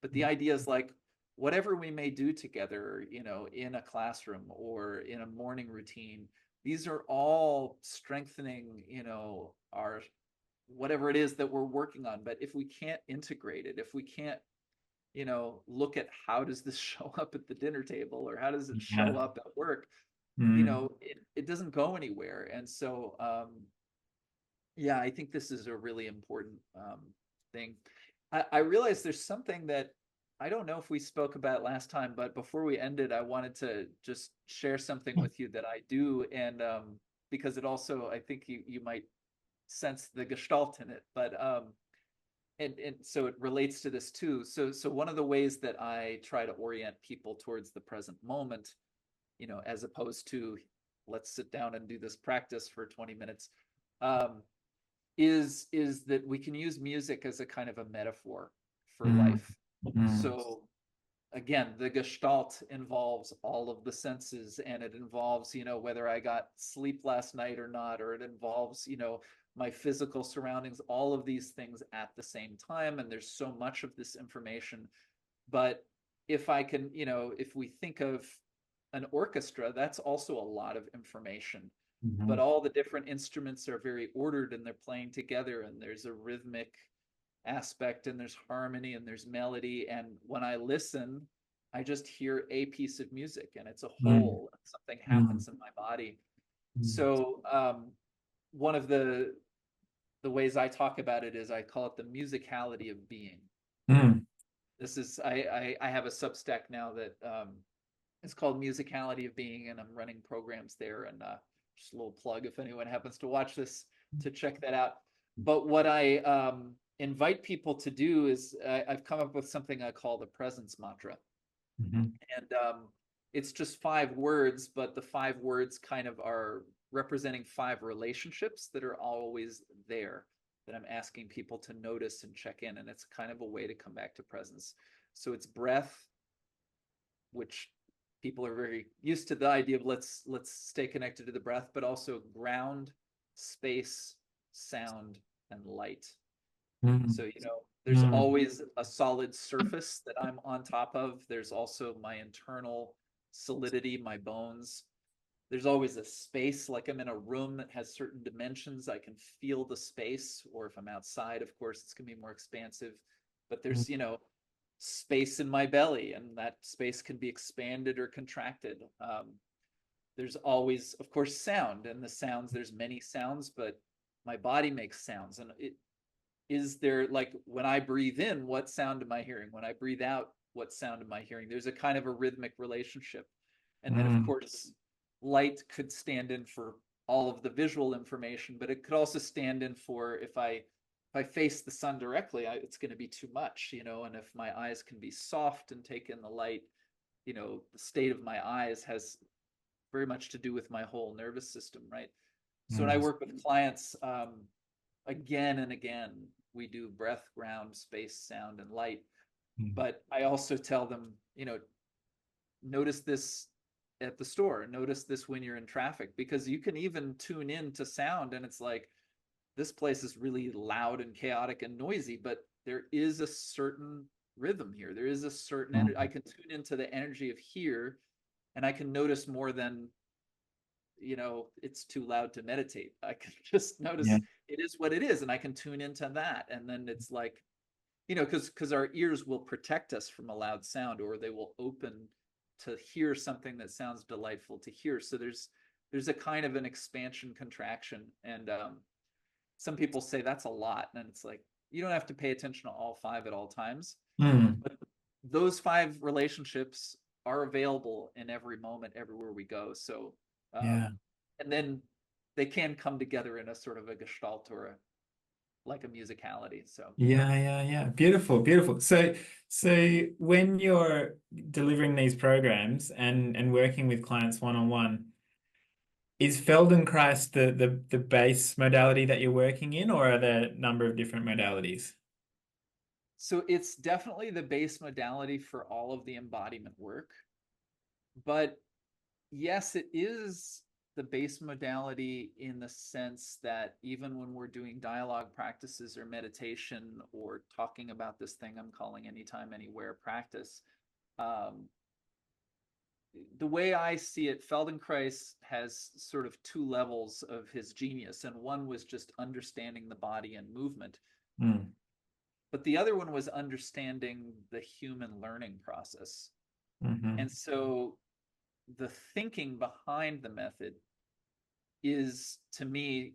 But the idea is like, whatever we may do together, in a classroom or in a morning routine, these are all strengthening, our whatever it is that we're working on. But if we can't integrate it, if we can't, look at how does this show up at the dinner table, or how does it yeah. show up at work, Mm, it doesn't go anywhere. And so, yeah, I think this is a really important thing. I realize there's something that I don't know if we spoke about last time, but before we ended, I wanted to just share something with you that I do, and because it also, I think you might sense the Gestalt in it, but and so it relates to this too. So one of the ways that I try to orient people towards the present moment, as opposed to let's sit down and do this practice for 20 minutes, um, is that we can use music as a kind of a metaphor for mm, life. mm, So again, the Gestalt involves all of the senses, and it involves, whether I got sleep last night or not, or it involves, my physical surroundings, all of these things at the same time. And there's so much of this information. But if I can, if we think of an orchestra, that's also a lot of information, but mhm, all the different instruments are very ordered and they're playing together, and there's a rhythmic aspect, and there's harmony, and there's melody. And when I listen, I just hear a piece of music, and it's a mm, whole, something mm, happens in my body. mm, So one of the ways I talk about it is I call it the musicality of being. mm, This is I have a Substack now that it's called Musicality of Being, and I'm running programs there. And just a little plug if anyone happens to watch this, to check that out. But what I invite people to do is I've come up with something I call the presence mantra. Mhm. And it's just 5 words, but the 5 words kind of are representing 5 relationships that are always there that I'm asking people to notice and check in. And it's kind of a way to come back to presence. So it's breath, which people are very used to the idea of let's stay connected to the breath, but also ground, space, sound, and light. Mm. So, there's Mm. always a solid surface that I'm on top of. There's also my internal solidity, my bones. There's always a space, like I'm in a room that has certain dimensions. I can feel the space, or if I'm outside, of course, it's going to be more expansive. But Mm. there's, space in my belly, and that space can be expanded or contracted. There's always, of course, sound, and the sounds, there's many sounds, but my body makes sounds. And is there, like, when I breathe in, what sound am I hearing? When I breathe out, what sound am I hearing? There's a kind of a rhythmic relationship. And then, of Mm. course, light could stand in for all of the visual information, but it could also stand in for if I face the sun directly, it's going to be too much, and if my eyes can be soft and take in the light, the state of my eyes has very much to do with my whole nervous system, right? So when I Mm. work with clients, again and again, we do breath, ground, space, sound, and light. Mm. But I also tell them, notice this at the store, notice this when you're in traffic, because you can even tune in to sound and it's like, this place is really loud and chaotic and noisy, but there is a certain rhythm here. There is a certain Mm. I can tune into the energy of here, and I can notice more than, it's too loud to meditate. I can just Yeah. notice it is what it is, and I can tune into that. And then it's like, because our ears will protect us from a loud sound, or they will open to hear something that sounds delightful to hear. So there's a kind of an expansion contraction. And some people say that's a lot, and it's like, you don't have to pay attention to all 5 at all times, Mm. but those 5 relationships are available in every moment, everywhere we go. So Yeah. and then they can come together in a sort of a gestalt, or like a musicality. So Yeah, yeah, yeah. Beautiful, beautiful. So when you're delivering these programs and working with clients one-on-one, is Feldenkrais the base modality that you're working in, or are there a number of different modalities? so it's definitely the base modality for all of the embodiment work. But yes, it is the base modality in the sense that even when we're doing dialogue practices or meditation or talking about this thing I'm calling anytime, anywhere practice, um, the way I see it, Feldenkrais has sort of 2 levels of his genius, and one was just understanding the body and movement, Mm. but the other one was understanding the human learning process. Hmm. And so the thinking behind the method is, to me,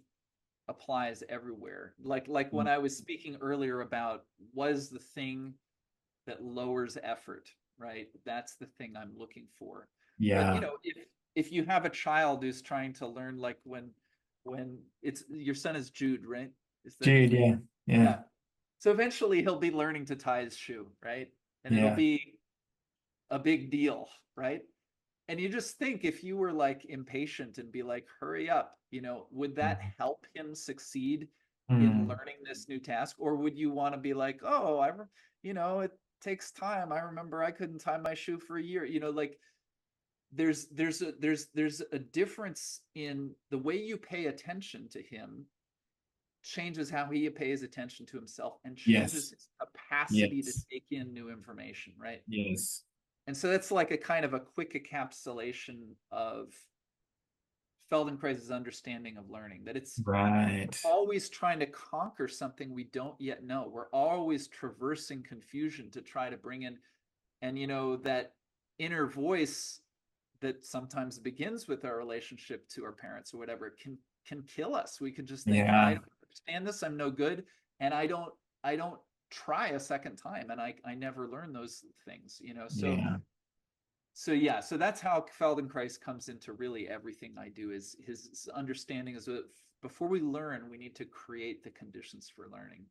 applies everywhere. Like when I was speaking earlier about, was the thing that lowers effort, right? That's the thing I'm looking for. But Yeah. if you have a child who's trying to learn, like when it's, your son is Jude, right? Is that his Jude, name? yeah. Yeah. Yeah. So eventually he'll be learning to tie his shoe, right? And it'll Yeah. be a big deal, right? And you just think, if you were like impatient and be like, hurry up, would that help him succeed in Mm. learning this new task? Or would you want to be like, oh, it takes time. I remember I couldn't tie my shoe for a year. Like, there's a difference in the way you pay attention to him changes how he pays attention to himself, and changes Yes. his capacity to Yes. take in new information, right? Yes. And so that's like a kind of a quick encapsulation of Feldenkrais's understanding of learning, that it's Right. always trying to conquer something we don't yet know. We're always traversing confusion to try to bring in, and that inner voice that sometimes begins with our relationship to our parents or whatever can kill us. We could just think, I Yeah. don't understand this, I'm no good, and I don't try a second time, and I never learn those things. So Yeah. yeah, so that's how Feldenkrais comes into really everything I do. Is his understanding is that before we learn, we need to create the conditions for learning.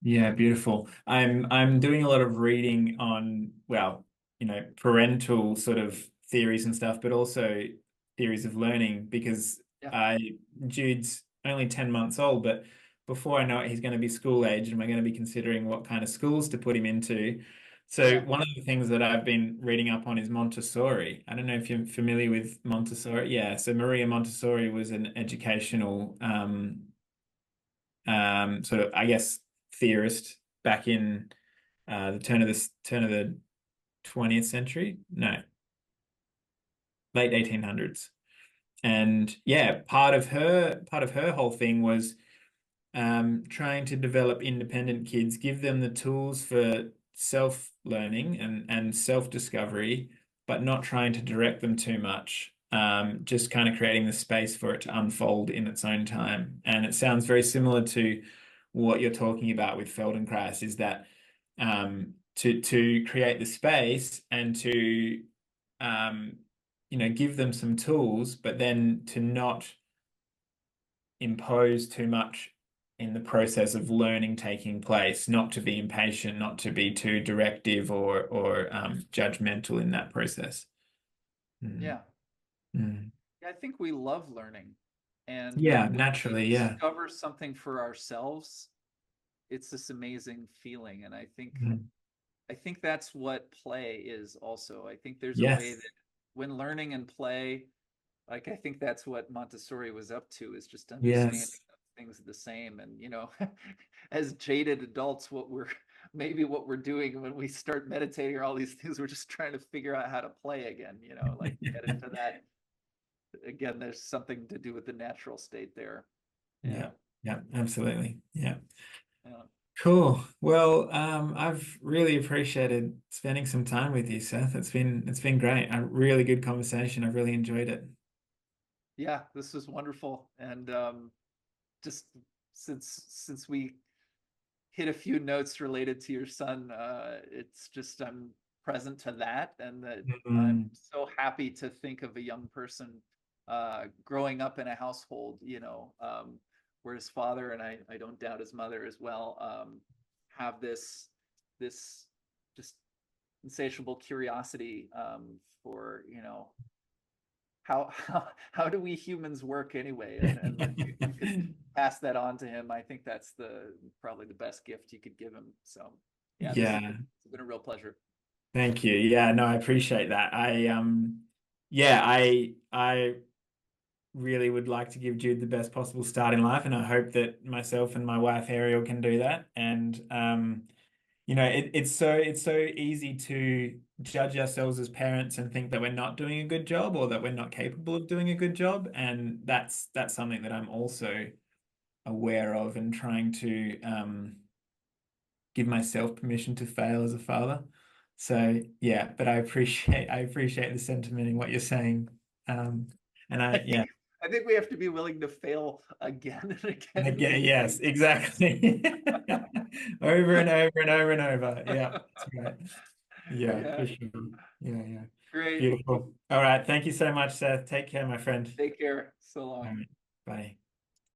Yeah, beautiful. I'm doing a lot of reading on, well, parental sort of theories and stuff, but also theories of learning because Yeah, I Jude's only 10 months old, but before I know it, he's going to be school age, and we're going to be considering what kind of schools to put him into. So yeah. one of the things that I've been reading up on is Montessori. I don't know if you're familiar with Montessori. Yeah, so Maria Montessori was an educational sort of, I guess, theorist back in the turn of the 20th century. No, late 1800s. And yeah, part of her whole thing was trying to develop independent kids, give them the tools for self-learning and self-discovery, but not trying to direct them too much. Just kind of creating the space for it to unfold in its own time. And it sounds very similar to what you're talking about with Feldenkrais, is that to create the space and to give them some tools, but then to not impose too much in the process of learning taking place, not to be impatient, not to be too directive or judgmental in that process. Mm, Yeah. mm. I think we love learning. And Yeah, when we naturally, yeah. discover something for ourselves, it's this amazing feeling. And Mm. I think that's what play is also. I think there's a way Yes, that when learning and play, like I think that's what Montessori was up to, is just understanding yes. things the same. And as jaded adults, what we're doing when we start meditating or all these things, we're just trying to figure out how to play again, like get into that again. There's something to do with the natural state there. Yeah. Yeah, yeah, absolutely. Yeah. Yeah. Cool. Well, I've really apprecited spending some time with you, Seth. It's been great. A really good conversation. I've really enjoyed it. Yeah, this was wonderful. And just since we hit a few notes related to your son, it's just I'm present to that, and that I'm Mm, so happy to think of a young person growing up in a household, where his father, and I don't doubt his mother as well, have this just insatiable curiosity for how do we humans work anyway, and that you could pass that on to him. I think that's the probably the best gift you could give him. So yeah, this has yeah. been a real pleasure. Thank you. Yeah, no, I appreciate that. Yeah, I really would like to give Jude the best possible start in life, and I hope that myself and my wife Ariel can do that. And it's so easy to judge ourselves as parents and think that we're not doing a good job or that we're not capable of doing a good job, and that's something that I'm also aware of and trying to give myself permission to fail as a father. So yeah, but I appreciate the sentiment in what you're saying. Um, and I yeah, think I think we have to be willing to fail again and again and yeah, again. yes, exactly. Over and over and over and over. Yeah, that's right. Yeah, Yeah, for sure. Yeah, yeah. great. Beautiful. All right. Thank you so much, Seth. Take care, my friend. Take care. So All long. right. Bye.